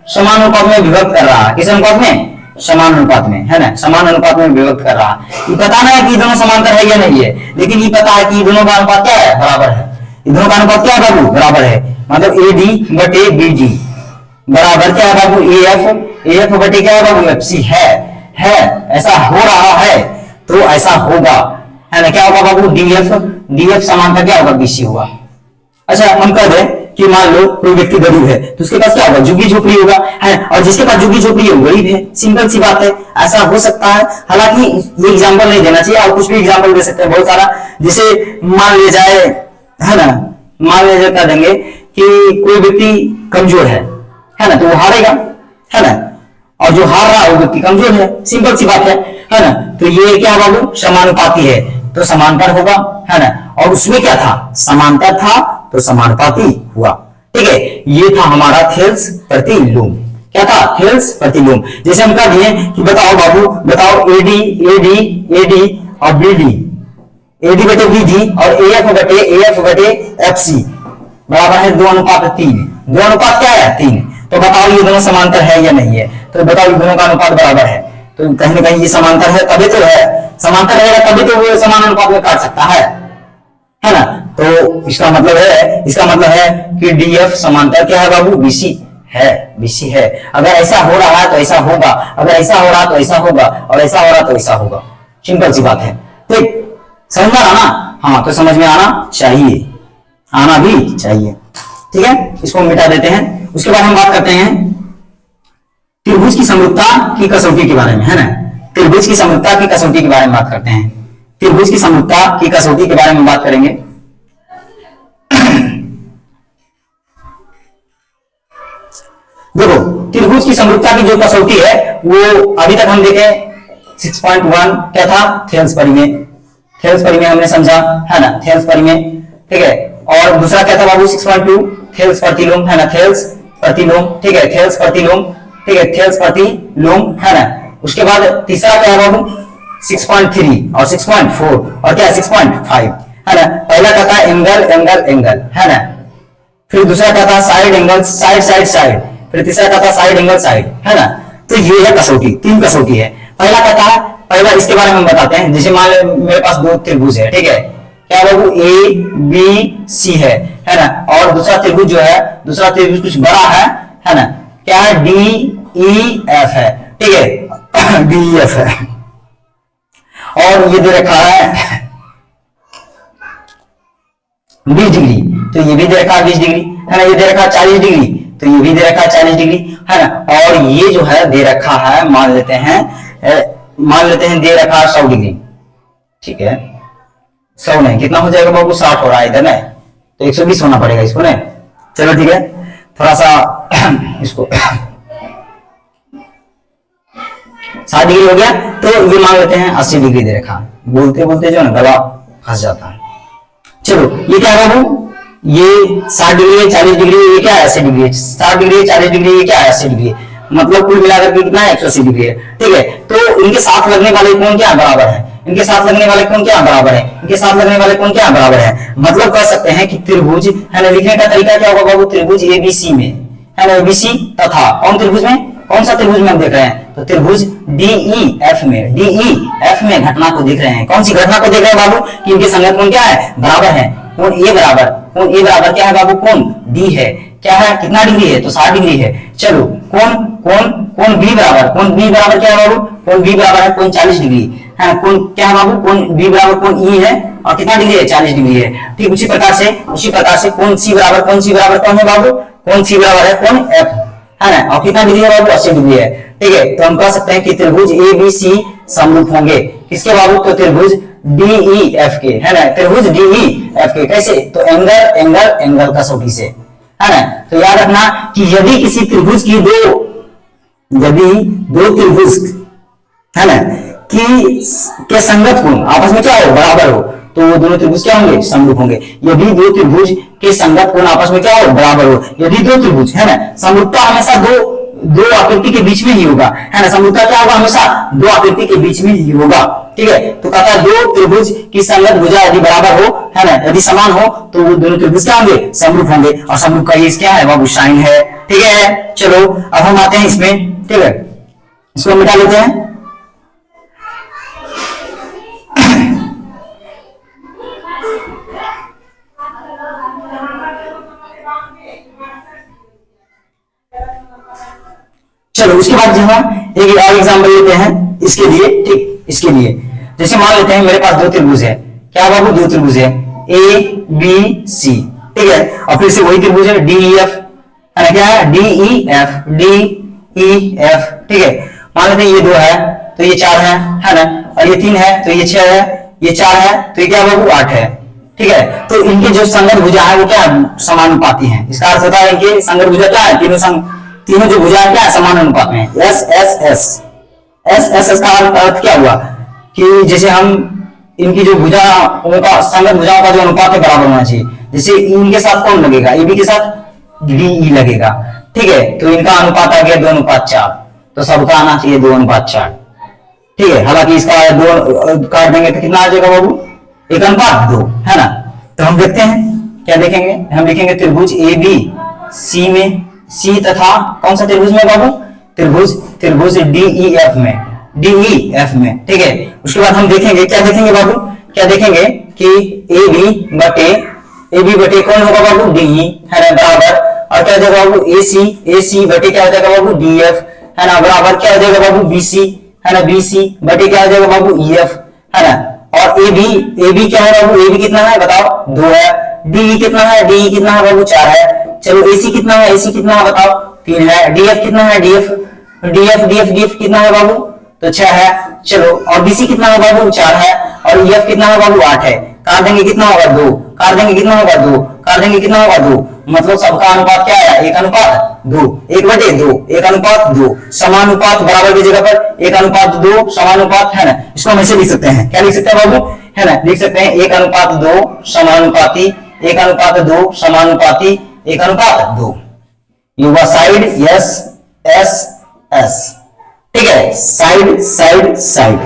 समान अनुपात में विभक्त कर रहा है, किस अनुपात में, समान अनुपात में है ना, समान अनुपात में विभक्त कर रहा है। ये पता नहीं है कि दोनों समांतर है या नहीं है, लेकिन ये पता है कि दोनों का अनुपात क्या है, बराबर है। दोनों का अनुपात क्या है बाबू, बराबर है, मतलब एडी बटे बीडी बराबर क्या है बाबू, एएफ बटे क्या है बाबू, एफसी है। ऐसा हो रहा है तो ऐसा होगा है ना, क्या होगा बाबू, डीएफ समांतर क्या होगा, बीसी होगा। अच्छा हम कह दें कि मान लो कोई व्यक्ति गरीब है तो उसके पास क्या होगा, झुग्गी झोपड़ी होगा है, और जिसके पास झुग्गी झोपड़ी है वो गरीब है, सिंपल सी बात है, ऐसा हो सकता है। हालांकि ये एग्जांपल नहीं देना चाहिए, और कुछ भी एग्जांपल दे सकते हैं बहुत सारा, जिसे मान ले जाए है ना, मान ले जाए कह देंगे कि कोई व्यक्ति कमजोर है ना, तो वो हारेगा है ना, और जो हार रहा है वो व्यक्ति कमजोर है, सिंपल सी बात है ना। तो ये क्या बाबू, समानुपाती है तो समांतर होगा है ना, और उसमें क्या था, समांतर था तो समानुपाती हुआ। ठीक है, ये था हमारा थेल्स प्रतिलोम। क्या था, थेल्स प्रतिलोम। जैसे हम कह दिए कि बताओ बाबू, बताओ एडी और बीडी, एडी बटे बीडी और एएफ बटे एफसी बराबर है 2:3। 2 अनुपात क्या है, 3। तो बताओ ये दोनों समांतर है या नहीं है, तो बताओ ये दोनों का अनुपात बराबर है, तो कहीं ना कहीं ये समांतर है, तभी तो है, समांतर रहेगा तभी तो वो समान अनुपात में काट सकता है ना। तो इसका मतलब है कि डीएफ समांतर क्या है बाबू, बीसी है। अगर ऐसा हो रहा है तो ऐसा होगा, अगर ऐसा हो रहा तो ऐसा होगा, और ऐसा हो रहा तो ऐसा होगा, सिंपल सी बात है। ठीक, समझ में आना, हाँ तो समझ में आना चाहिए, आना भी चाहिए। ठीक है, इसको मिटा देते हैं। उसके बाद हम बात करते हैं त्रिभुज की समरूपता की कसौटी के बारे में है ना, त्रिभुज की समरूपता की कसौटी के बारे में बात करते हैं। त्रिभुज की समरूपता की कसौटी के बारे में बात करेंगे। देखो त्रिभुज की समरूपता की जो कसौटी है वो अभी तक हम देखे 6.1 क्या था, थेल्स परिमेय। थेल्स परिमेय हमने समझा है ना, थेल्स परिमेय। ठीक है, और दूसरा क्या था बाबू 6.2 थेल्स प्रतिलोम है ना, थेल्स प्रतिलोम। ठीक है, थेल्स प्रतिलोम। ठीक है, थेल्स प्रतिलोम है ना। उसके बाद तीसरा क्या है बाबू 6.3 और 6.4 और क्या 6.5 है ना। पहला क्या था एंगल है ना, फिर दूसरा क्या था साइड एंगल, साइड, फिर तीसरा क्या था साइड एंगल साइड है ना। तो ये है कसौटी, 3 कसौटी है। पहला क्या था, पहला इसके बारे में हम बताते हैं। जैसे मान लो मेरे पास 2 त्रिभुज है, ठीक है, क्या बाबू ए बी सी है ना, और दूसरा त्रिभुज जो है, दूसरा त्रिभुज कुछ बड़ा है ना, क्या है डी ई एफ है। ठीक है, डी ई एफ है, और ये दे रखा है 20 डिग्री, तो ये भी दे रखा है 20 डिग्री है ना, ये दे रखा है 40 डिग्री, तो ये भी दे रखा है 40 डिग्री है ना, और ये जो है दे रखा है मान लेते हैं दे रखा है 100 डिग्री। ठीक है, 100 नहीं, कितना हो जाएगा बाबू 60 हो रहा है इधर ना, तो 120 होना पड़ेगा इसको ना। चलो ठीक है, थोड़ा सा इसको 60 डिग्री हो गया, तो ये मान लेते हैं 80 डिग्री दे रखा है। बोलते बोलते जो है ना गला फंस जाता है। चलो ये क्या है बाबू, ये 60 डिग्री है, 40 डिग्री, ये क्या है 80 डिग्री, 60 डिग्री 40 डिग्री, ये क्या है 80 डिग्री, मतलब कुल मिलाकर के कितना है 180 डिग्री है। ठीक है, तो इनके साथ लगने वाले कोण क्या बराबर है, इनके साथ लगने वाले कोण क्या बराबर है, इनके साथ लगने वाले कोण क्या बराबर है, मतलब कह सकते हैं कि त्रिभुज है ना, लिखने का तरीका क्या होगा बाबू, त्रिभुज एबीसी में है ना, एबीसी तथा कौन त्रिभुज में, कौन सा त्रिभुज में हम देख रहे हैं, तो त्रिभुज डीईएफ में, डीईएफ में घटना को देख रहे हैं। कौन सी घटना को देख रहे हैं बाबू, कि इनके संगत कोण क्या है बराबर है, कोण ए बराबर, कोण ए बराबर क्या है बाबू, कोण डी है, क्या है कितना डिग्री है, तो 60 डिग्री है। चलो कोण कोण कोण बी बराबर, कोण बी बराबर क्या है बाबू, कोण बी बराबर है कोण 40 डिग्री है, कोण क्या है बाबू, कोण बी बराबर कोण ई है और कितना डिग्री है 40 डिग्री है। ठीक उसी प्रकार से कोण सी बराबर, कोण सी बराबर कौन है बाबू, कोण सी बराबर है कोण एफ है ना, और कितना डिग्री है बाबू 80 डिग्री है। ठीक है, तो हम कह सकते हैं कि त्रिभुज एबीसी समरूप होंगे किसके बाबू, तो त्रिभुज डीईएफ के है ना, त्रिभुज डीईएफ के कैसे, तो एंगल कसौटी से है ना। तो याद रखना कि यदि किसी त्रिभुज की यदि दो त्रिभुज है ना के संगत कोण आपस में क्या हो बराबर हो, तो वो दोनों त्रिभुज क्या होंगे समरूप होंगे। यदि दो त्रिभुज के संगत कोण आपस में क्या हो बराबर हो, यदि दो त्रिभुज है ना, समरूपता हमेशा दो आकृति के बीच में ही होगा है ना, समरूपता क्या होगा हमेशा दो आकृति के बीच में ही होगा। ठीक है, तो कहता है दो त्रिभुज की संगत भुजा यदि बराबर हो है ना, यदि समान हो, तो वो दोनों त्रिभुज क्या होंगे समरूप होंगे, और समरूप का ये क्या है बाबू साइन है। ठीक है, चलो अब हम आते हैं इसमें। ठीक है, इसको मिटा लेते हैं। चलो उसके बाद जो है एक और एग्जांपल लेते हैं इसके लिए। ठीक, इसके लिए जैसे मान लेते हैं मेरे पास दो त्रिभुज है, क्या बाबू दो त्रिभुज है ए बी सी। ठीक है, और फिर से वही त्रिभुज है डीईएफ है ना, क्या है डीईएफ डीईएफ। ठीक है, मान लेते हैं ये दो है तो ये 4 है ना, और ये 3 है तो ये 6 है, ये 4 है तो ये क्या बाबू 8 है। ठीक है, तो इनके जो संगत भुजा है वो क्या समानुपाती है। इसका अर्थ होता है इनके संगत भुजा क्या है, तीनों जो भुजा है क्या समान अनुपात में। S S S S S S का अर्थ क्या हुआ कि जैसे हम इनकी जो भुजाओं का संगत भुजाओं का जो अनुपात है बराबर होना चाहिए। जैसे इनके साथ कौन लगेगा, ए बी के साथ डी लगेगा। ठीक है, तो इनका अनुपात आ गया 2:4, तो सबका आना चाहिए 2:4। ठीक है, हालांकि इसका 2 काट देंगे तो कितना आ जाएगा बाबू 1:2 है ना। तो हम देखते हैं क्या देखेंगे, हम देखेंगे त्रिभुज ए बी सी में, सी तथा कौन सा त्रिभुज में बाबू, त्रिभुज डीईएफ में, डीईएफ में। ठीक है, उसके बाद हम देखेंगे क्या देखेंगे बाबू, क्या देखेंगे कि ए बी बटे कौन होगा बाबू डीई है ना बराबर, और क्या हो जाएगा बाबू ए सी बटे क्या हो जाएगा बाबू डीएफ है ना बराबर, क्या हो जाएगा बाबू बीसी है ना, बीसी बटे क्या हो जाएगा बाबू ईएफ है ना। और ए बी क्या है बाबू, ए बी कितना है बताओ 2 है, डीई कितना है, डीई कितना है बाबू 4 है। चलो एसी कितना है, एसी कितना है बताओ 3 है। डीएफ कितना है, डीएफ कितना है बाबू, तो 6 है। चलो और बीसी कितना है बाबू 4 है, और ईएफ कितना है बाबू 8 है। काट देंगे कितना होगा 2, काट देंगे कितना होगा 2, काट देंगे कितना होगा 2, मतलब सबका अनुपात क्या है 1:2, 1/2, 1:2, समानुपात बराबर की जगह पर 1:2 समानुपात है ना। इसको हम ऐसे लिख सकते हैं, क्या लिख सकते हैं बाबू है ना, लिख सकते हैं 1:2 समानुपाती, 1:2 समानुपाती, 1:2। ये हुआ साइड यस एस एस। ठीक है, साइड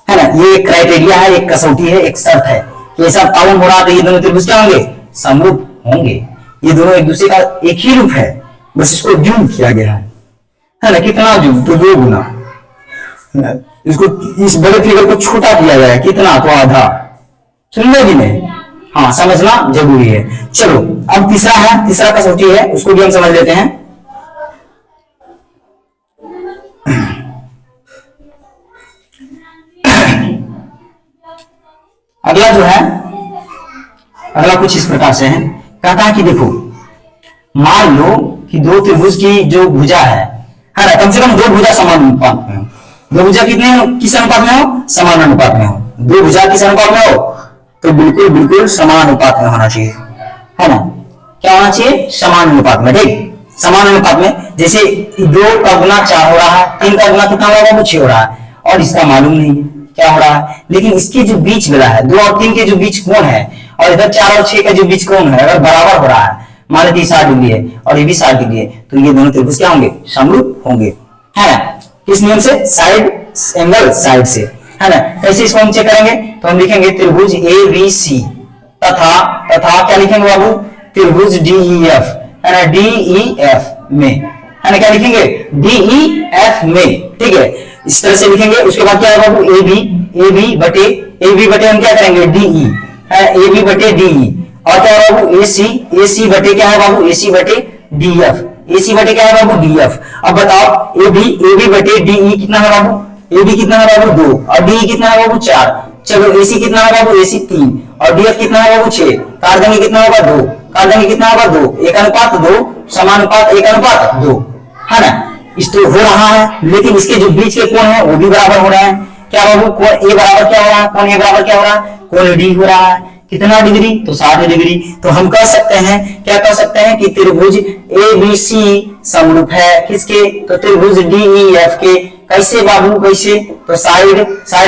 है ना, ये एक क्राइटेरिया है, एक कसौटी है, एक शर्त है। ये सब पालन हो रहा तो ये दोनों त्रिभुज क्या होंगे समरूप होंगे। ये दोनों एक दूसरे का एक ही रूप है, बस इसको जूम किया गया है ना, कितना जूम तो 2 गुना, इसको इस बड़े फिगर को छोटा किया गया है कितना तो आधा। सुन लो कि नहीं, हाँ समझना जरूरी है। चलो अब तीसरा कसौटी है, उसको भी हम समझ लेते हैं। अगला जो है, अगला कुछ इस प्रकार से है, कहता है कि देखो मान लो कि दो त्रिभुज की जो भुजा है ना, कम से कम 2 भुजा समान अनुपात में हो। 2 भुजा किस अनुपात में हो, समान अनुपात में हो। 2 भुजा किस अनुपात में हो, तो बिल्कुल समान अनुपात में होना चाहिए है ना, क्या होना चाहिए समान अनुपात में। ठीक, समान अनुपात में, जैसे 2 का गुना 4 हो रहा है, 3 का गुना कितना होगा वो 6 हो रहा है, और इसका मालूम नहीं है क्या हो रहा है, लेकिन इसके जो बीच वाला है 2 और 3 के जो बीच कोण है, और इधर 4 और 6 का जो बीच कोण है, अगर बराबर हो रहा है, मान लीजिए 60 डिग्री है और ये भी 60 डिग्री है, तो ये दोनों त्रिभुज क्या होंगे, समरूप होंगे, है ना। किस नियम से, साइड एंगल साइड से, है ना। कैसे इसको हम चेक करेंगे, तो हम लिखेंगे त्रिभुज ए बी सी तथा क्या लिखेंगे बाबू, त्रिभुज डी ई एफ, है ना, डी ई एफ में, है ना, क्या लिखेंगे, डी ई एफ में, ठीक है, इस तरह से लिखेंगे। उसके बाद क्या है बाबू, ए बी बटे हम क्या करेंगे, डी ई, है, ए बी बटे डी ई, और क्या है बाबू, ए सी बटे क्या है बाबू, ए सी बटे डी एफ, ए सी बटे क्या है बाबू, डी एफ। अब बताओ ए बी बटे डी ई कितना है बाबू, ए बी कितना है बाबू 2, और डी ई कितना है बाबू 4, चलो ए सी कितना है बाबू, ए सी 3, और डी एफ कितना है बाबू 6, काट देंगे कितना होगा 2, काट देंगे कितना होगा 2, 1:2, समानुपात 1:2, है ना। इस तो हो रहा है, लेकिन इसके जो बीच के कोण है वो भी बराबर हो रहे हैं, क्या बाबू, कोण ए बराबर क्या हो रहा है, कोण ए बराबर क्या हो रहा है, कोण डी हो रहा है, कितना डिग्री, तो 60 डिग्री। तो हम कह सकते हैं, क्या कह सकते हैं कि त्रिभुज ए बी सी समरूप है किसके, तो त्रिभुज डी ई एफ के। कैसे बाबू, कैसे, तो साइड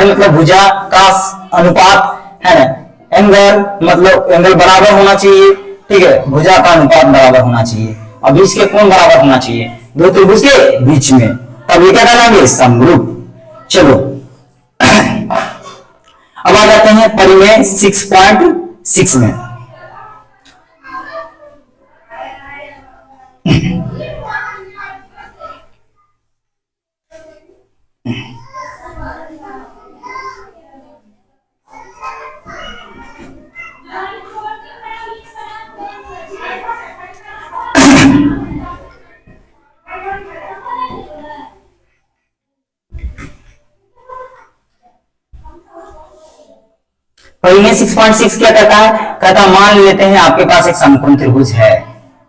मतलब भुजा का अनुपात, है ना, एंगल मतलब एंगल बराबर होना चाहिए, ठीक है, भुजा का अनुपात बराबर होना चाहिए, और बीच के कोण बराबर होना चाहिए दो त्रिभुज के बीच में, तब ये क्या कहलाएंगे, समरूप। चलो अब आ जाते हैं परिमेय 6.6 में। परिमेय 6.6 क्या कहता है, कहता मान लेते हैं आपके पास एक समकोण त्रिभुज है,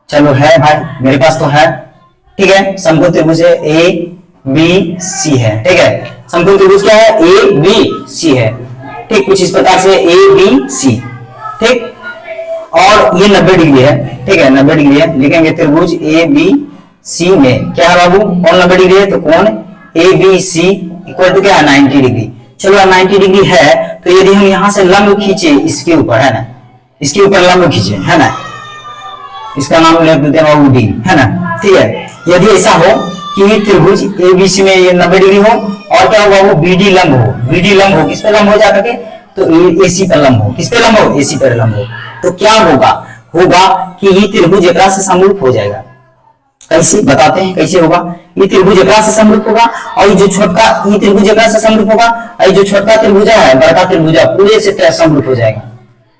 चलो है भाई मेरे पास तो है, ठीक है, समकोण त्रिभुज है ए बी सी है, ठीक है, समकोण त्रिभुज क्या है, ए बी सी है, ठीक, कुछ इस प्रकार से ए बी सी, ठीक, और ये 90 डिग्री है, ठीक है, 90 डिग्री है, लिखेंगे त्रिभुज ए बी सी में क्या है बाबू, कौन 90 डिग्री है, तो कौन A B C equal to क्या है, 90 डिग्री। चलो 90 डिग्री है, तो यदि हम यहां से लंब खींचे इसके ऊपर, है ना, इसके ऊपर लंब खींचे, है ना, इसका नाम लिख देते हैं बाबू डी, है ना, ठीक है। यदि ऐसा हो कि त्रिभुज एबीसी में ये 90 डिग्री हो, और क्या हो बाबू, बीडी लंब हो, बीडी लंब हो, किस पे लंब हो जा करके, तो एसी पर लंब हो, किस पे लंब हो, एसी पर लंब हो, तो क्या होगा, होगा कि ये त्रिभुज एकरा से समरूप हो जाएगा। कैसे बताते हैं, कैसे होगा, ये त्रिभुज एकरा से समरूप होगा, और जो छोटका ये त्रिभुज एकरा से समरूप होगा, और जो छोटका त्रिभुजा है बड़का त्रिभुजा पूरे से समरूप हो जाएगा,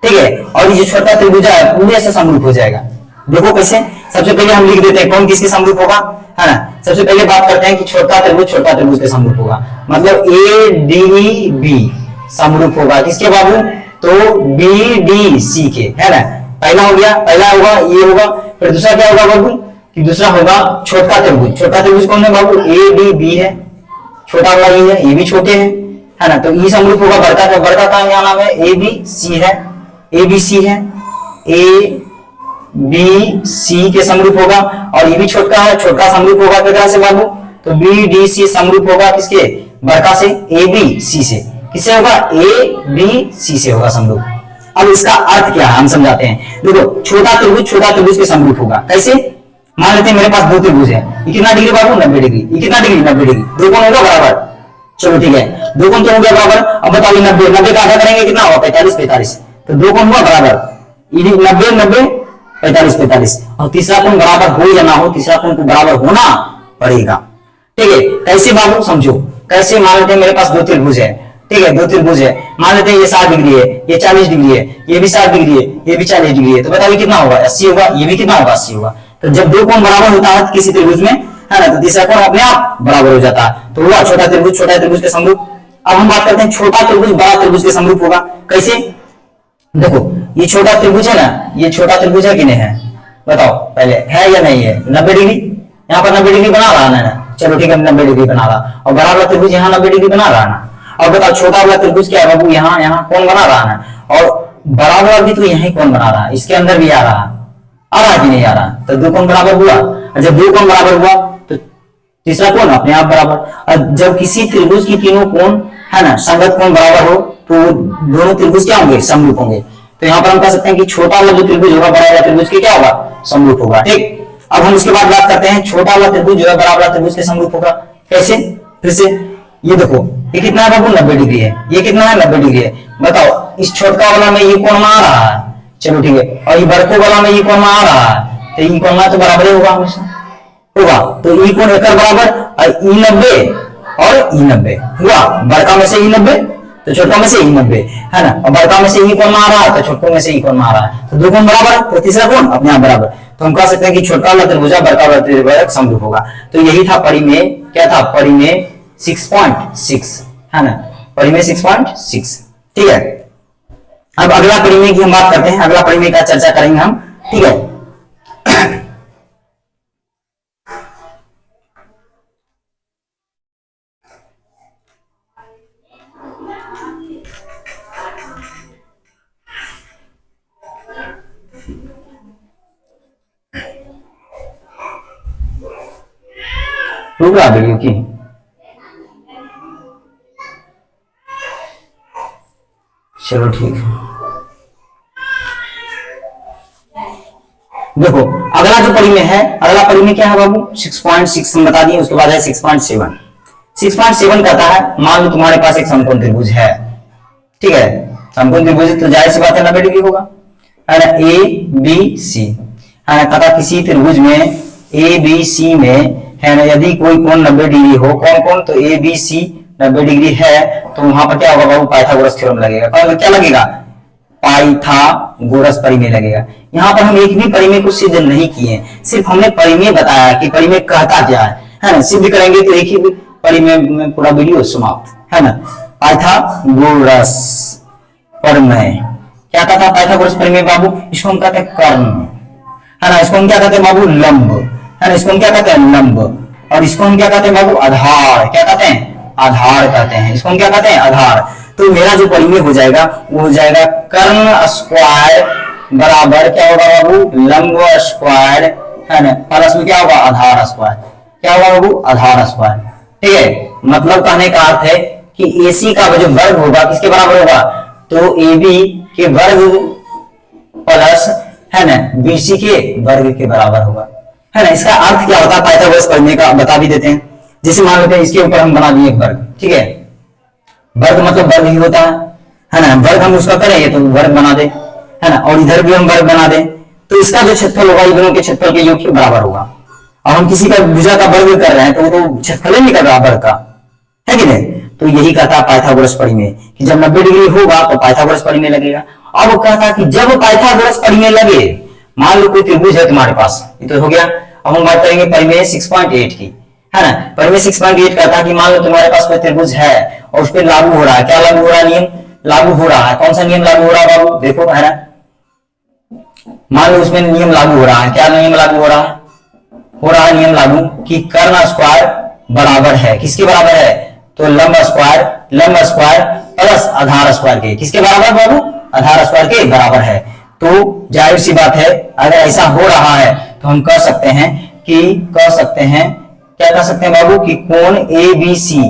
ठीक है, और ये जो छोटा त्रिभुजा है पूरे से समरूप हो जाएगा। देखो कैसे, सबसे पहले हम लिख देते हैं कौन किसके समरूप होगा, है ना। सबसे पहले बात करते हैं कि छोटा त्रिभुज के समरूप होगा, मतलब ए डी बी समरूप होगा किसके बाबू, तो बी डी सी के, है ना। पहला हो गया, पहला होगा ये होगा, फिर दूसरा क्या होगा बाबू, कि दूसरा होगा छोटा त्रिभुज कौन है बाबू, ए डी बी है, छोटा वाला ये है, ये भी छोटे हैं, है ना, तो ये समरूप होगा बड़का का क्या नाम है, ए बी सी है, ए बी सी है, ए बी सी के समरूप होगा, और ये भी छोटा है, छोटा समरूप होगा किसका से बाबू, तो बी डी सी समरूप होगा किसके, बड़का से, ए बी सी से, किससे होगा, ए बी सी से होगा समरूप। अब इसका अर्थ क्या है हम समझाते हैं, देखो छोटा त्रिभुज के समरूप होगा, कैसे, मान लेते हैं मेरे पास दो त्रिभुज है, ये कितना डिग्री बाबू, 90 डिग्री, ये कितना डिग्री, 90 डिग्री, दो कोण होगा बराबर, चलो ठीक है, दो कोण तो हो गया बराबर। अब बताओ 90 का आधा करेंगे कितना होगा, 45, तो दो कोण हुआ बराबर, 90 45, और तीसरा कोण बराबर हो या ना हो, तीसरा कोण को बराबर होना पड़ेगा, ठीक है। कैसे बाबू समझो, कैसे, मान लेते हैं मेरे पास दो त्रिभुज है, ठीक है, दो त्रिभुज है, मान लेते हैं ये 60 डिग्री है, ये 40 डिग्री है, ये भी 60 डिग्री है, ये भी 40 डिग्री है, तो बताइए कितना होगा, 80 होगा, ये भी कितना होगा, 80 होगा। तो जब दो कोण बराबर होता है किसी त्रिभुज में, है ना, तो तीसरा कोण अपने आप बराबर हो जाता है, तो हुआ छोटा त्रिभुज के समरूप। अब हम बात करते हैं छोटा त्रिभुज बड़ा त्रिभुज के समरूप होगा, कैसे, देखो ये छोटा त्रिभुज है ना, ये छोटा त्रिभुज है कि नहीं है, बताओ पहले, है या नहीं है, 90 डिग्री, यहाँ पर 90 डिग्री बना रहा है ना, चलो ठीक है 90 डिग्री बना रहा, और बड़ा वाला त्रिभुज यहाँ 90 डिग्री बना रहा है ना, और बताओ छोटा वाला त्रिभुज क्या है बाबू, यहाँ कौन बना रहा है ना, और बड़ा वाला भी तो यही कौन बना रहा है, इसके अंदर भी आ रहा है, आ रहा कि नहीं आ रहा, तो दो कोण बराबर हुआ। और जब दो कोण बराबर हुआ तो तीसरा कोण अपने आप बराबर। और जब किसी त्रिभुज की तीनों कोण है ना संगत कोण बराबर हो तो दोनों त्रिभुज क्या होंगे, समरूप होंगे। तो यहाँ पर हम कह सकते हैं कि छोटा वाला जो त्रिभुज होगा बड़ा वाला त्रिभुज के क्या होगा, समरूप होगा। ठीक, अब हम उसके बाद बात करते हैं छोटा वाला त्रिभुज जो है बड़ा वाला त्रिभुज के समरूप होगा। कैसे, फिर से ये देखो, ये कितना है बाबू, 90 डिग्री है। ये कितना है, 90 डिग्री है। बताओ इस छोटका वाला में ये कोण आ रहा है, चलो ठीक है, और ये बड़को वाला में ये कोण आ रहा है, तो ये कोण तो बराबर ही होगा हमेशा, होगा। तो ई कोण एक बराबर और ई 90 और ई 90 हुआ। बड़का में से ई 90 तो छोटा में से ई 90 है ना, और बड़का में से ई कोण आ रहा है तो छोटको में से ई कोण आ रहा है, तो दो कोण बराबर, तो तीसरा कोण अपने आप बराबर। तो हम कह सकते हैं कि छोटा वाला त्रिभुज बड़का वाला त्रिभुज समरूप होगा। तो यही था परिमेय, क्या था, परिमेय 6.6 है ना, परिमेय 6.6। ठीक है, अब अगला परिमेय की हम बात करते हैं, अगला परिमेय का चर्चा करेंगे हम। ठीक है, रुक रहा वीडियो की, चलो ठीक है। देखो अगला जो परिमेय है, अगला परिमेय क्या है बाबू, 6.6 हम बता दिए। उसके बाद है 6.7। 6.7 कहता है मान लो तुम्हारे पास एक समकोण त्रिभुज है। ठीक है, समकोण त्रिभुज तो जाहिर सी बात है 90 डिग्री होगा, है ना, ए बी सी है ना। कहता किसी त्रिभुज में ए बी सी में है ना यदि कोई कोण 90 डिग्री हो, कौन कौन, तो ए बी सी 90 डिग्री है, तो वहां पर क्या होगा बाबू, पाइथागोरस थ्योरम लगेगा। क्या लगेगा, पाइथागोरस परिमेय लगेगा। यहाँ पर हम एक भी परिमेय को सिद्ध नहीं किए, सिर्फ हमने परिमेय बताया कि परिमेय कहता क्या है ना। सिद्ध करेंगे तो एक ही परिमेय में पूरा वीडियो समाप्त, है ना। पाइथागोरस परिमेय क्या कहता है, पाइथागोरस परिमेय बाबू, इसको हम कहते हैं कर्ण, है ना। इसको हम क्या कहते हैं बाबू, लंब, है ना। इसको हम क्या कहते हैं, लंब। और इसको हम क्या कहते हैं बाबू, आधार, क्या कहते हैं, आधार कहते हैं। इसको हम क्या कहते हैं, आधार। तो मेरा जो परिमेय हो जाएगा वो हो जाएगा कर्ण स्क्वायर बराबर क्या होगा बाबू, लंब स्क्वायर, है ना, प्लस में क्या होगा, आधार स्क्वायर। क्या होगा बाबू, आधार स्क्वायर। ठीक है, मतलब कहने का अर्थ है कि AC का जो वर्ग होगा किसके बराबर होगा, तो AB के वर्ग प्लस, है ना, BC के वर्ग के बराबर होगा, है ना। इसका अर्थ क्या होता है पाइथागोरस परिमेय का बता भी देते हैं। जैसे मान लेते हैं इसके ऊपर हम बना दिए एक वर्ग, ठीक है, वर्ग मतलब वर्ग ही होता है ना। वर्ग हम उसका करेंगे तो वर्ग बना दे, है ना, और इधर भी हम वर्ग बना दे, तो इसका जो क्षेत्रफल होगा दोनों के क्षेत्रफल के योग के बराबर होगा। और हम किसी का भुजा का वर्ग कर रहे हैं तो वो तो क्षेत्रफल ही नहीं कर रहा वर्ग का, है कि नहीं। तो यही कहता पाइथागोरस परिमेय कि जब 90 डिग्री होगा तो पाइथागोरस परिमेय लगेगा। अब वो कहता कि जब पाइथागोरस परिमेय लगे, मान लो कोई त्रिभुज है तुम्हारे पास, ये तो हो गया। अब हम बात करेंगे परिमेय 6.8 की, है ना। परिमेय 6.8 कहता है कि मान लो तुम्हारे पास कोई त्रिभुज है और उस पर लागू हो रहा है, क्या लागू हो रहा है, नियम लागू हो रहा है। कौन सा नियम लागू हो रहा है बाबू, देखो है ना, मान लो उसमें नियम लागू हो रहा है। क्या नियम लागू हो रहा है, हो रहा है नियम लागू कि कर्ण स्क्वायर बराबर है, किसके बराबर है, तो लंब स्क्वायर प्लस आधार स्क्वायर के, किसके बराबर बाबू, आधार स्क्वायर के बराबर है। तो जाहिर सी बात है अगर ऐसा हो रहा है तो हम कह सकते हैं कि क्या कह सकते हैं बाबू कि कोण ABC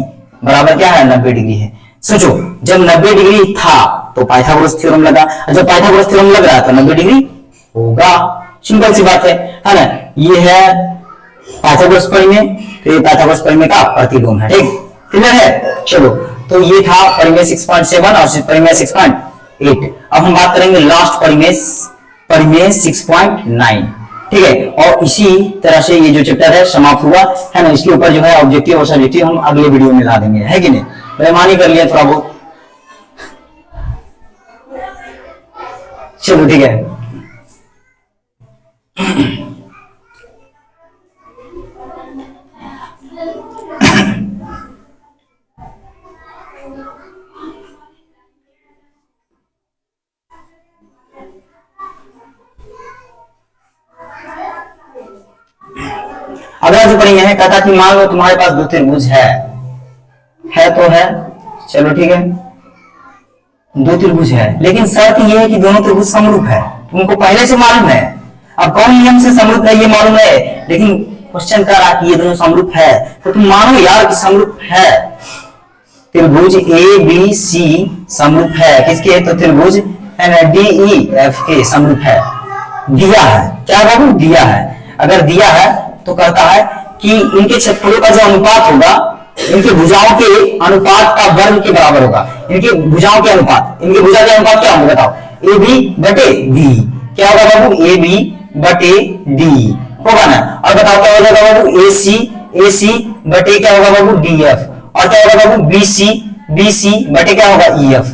बराबर क्या है, 90 डिग्री है। सोचो जब 90 डिग्री था तो पाइथागोरस थ्योरम लगा, जब पाइथागोरस थ्योरम लग रहा है तो 90 डिग्री होगा, सिंपल सी बात है ना। ये है पाइथागोरस परिमेय, तो ये पाइथागोरस परिमेय का प्रतिलोम है। ठीक, क्लियर है। चलो तो ये था परिमेय 6.7 और परिमेय 6.8। अब हम बात करेंगे लास्ट परिमेय 6.9। ठीक है, और इसी तरह से ये जो चैप्टर है समाप्त हुआ, है ना। इसके ऊपर जो है ऑब्जेक्टिव और सब्जेक्टिव हम अगले वीडियो में ला देंगे, है कि नहीं। बेईमानी कर लिया थोड़ा बहुत, चलो ठीक है। अगला जो परिमेय है कहता कि मान लो तुम्हारे पास दो त्रिभुज है तो है, चलो ठीक है, दो त्रिभुज है, लेकिन शर्त यह है कि दोनों त्रिभुज समरूप है। तुमको पहले से मालूम है अब कौन नियम से समरूप है ये मालूम है, लेकिन क्वेश्चन कर रहा कि ये दोनों समरूप है, तो तुम मानो यार कि समरूप है। त्रिभुज ए बी सी समरूप है किसके, तो त्रिभुज डी ई एफ के समरूप है। दिया है क्या बाबू, दिया है। अगर दिया है तो कहता है कि इनके क्षेत्रफलों का जो अनुपात होगा इनके भुजाओं के अनुपात का वर्ग के बराबर होगा। इनके भुजाओं के अनुपात, इनके भुजा के अनुपात क्या होगा बताओ, ए बी बटे डी। क्या होगा बाबू, ए बी बटे डी होगा ना। और बताओ क्या हो जाएगा बाबू, ए सी बटे क्या होगा बाबू, डी एफ। और क्या होगा बाबू, बी सी बटे क्या होगा, ई एफ,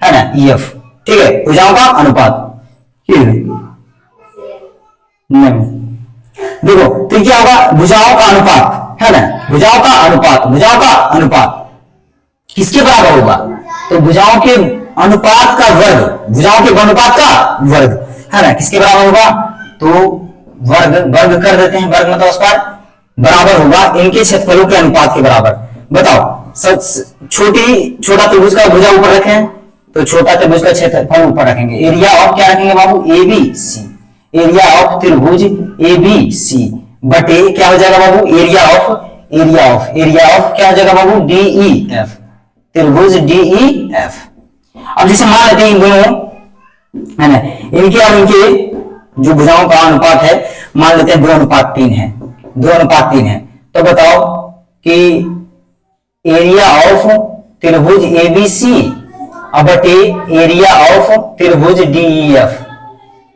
है ना, ई एफ। ठीक है, भुजाओं का अनुपात। नहीं देखो तो क्या होगा, भुजाओं का अनुपात, है ना, भुजाओं का अनुपात, भुजाओं का अनुपात किसके बराबर होगा, तो भुजाओं के अनुपात का वर्ग, भुजाओं के अनुपात का वर्ग, है ना, किसके बराबर होगा, तो वर्ग कर देते हैं, वर्ग मतलब उस पर बराबर होगा इनके क्षेत्रफलों के अनुपात के बराबर। बताओ छोटा त्रिभुज का भुजा ऊपर रखें तो छोटा त्रिभुज का क्षेत्रफल ऊपर रखेंगे। एरिया ऑफ क्या रखेंगे बाबू, A B C, area of त्रिभुज ए बी सी बटे क्या हो जाएगा बाबू, एरिया ऑफ क्या हो जाएगा बाबू, डी ई एफ, त्रिभुज डी ई एफ। अब जैसे मान लेते हैं इन दोनों, है ना, इनके और इनके जो भुजाओं का अनुपात है मान लेते हैं 2:3 है, 2:3 है। तो बताओ कि एरिया ऑफ त्रिभुज ए बी सी बटे एरिया ऑफ त्रिभुज डी ई एफ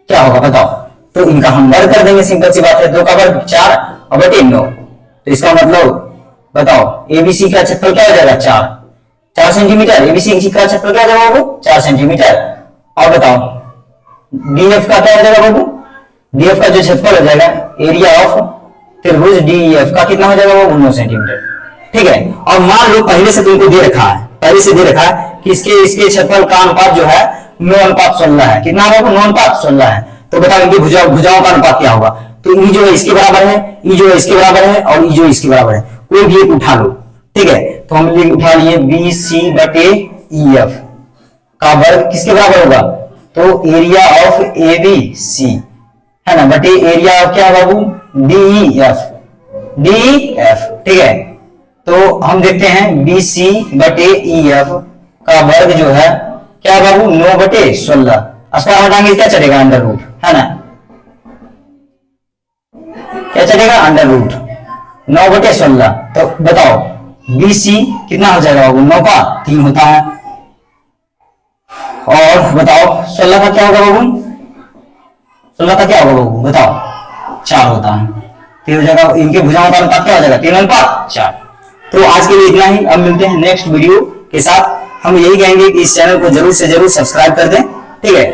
क्या होगा बताओ। तो इनका हम वर्ग कर देंगे, सिंपल सी बात है, 2 का वर्ग 4 और बटे 9। तो इसका मतलब बताओ एबीसी का क्षेत्रफल क्या हो जाएगा, 4 सेंटीमीटर। एबीसी का क्षेत्रफल क्या हो जाएगा बाबू, 4 सेंटीमीटर। और बताओ डीएफ का क्या हो जाएगा बाबू, डीएफ का जो क्षेत्रफल हो जाएगा एरिया ऑफ त्रिभुज डीएफ का कितना हो जाएगा बाबू, 9 सेंटीमीटर। ठीक है, और मान लो पहले से तुमको दे रखा है, पहले से दे रखा है कि इसके क्षेत्रफल का अनुपात जो है 9:16 है। कितना बाबू, 9:16 है। तो बताओ इनकी भुजाओं का अनुपात क्या होगा, तो ई जो है इसके बराबर है, ई जो है इसके बराबर है और ई जो इसके बराबर है, कोई भी एक उठा लो। ठीक है, तो हम उठा लिए बी सी बटे ई एफ का वर्ग किसके बराबर होगा, तो area of A B C, है ना, बटे एरिया ऑफ क्या बाबू, डी एफ, डी एफ। ठीक है, तो हम देखते हैं बी सी बटे ई एफ का वर्ग जो है क्या बाबू, 9/16। अस्पार हटाएंगे क्या चलेगा, अंडर रूट, है ना, क्या चलेगा, अंडर रूट 9/16। तो बताओ BC कितना हो जाएगा बाबू, 9 का 3 होता है। और बताओ 16 का क्या होगा बाबू, 16 का क्या होगा बाबू बताओ, 4 होता है। तो हो जाएगा इनके भुजाओं का अनुपात क्या हो जाएगा, 3:4। तो आज के लिए इतना ही, अब मिलते हैं नेक्स्ट वीडियो के साथ। हम यही कहेंगे कि इस चैनल को जरूर से जरूर सब्सक्राइब कर दें। ठीक है।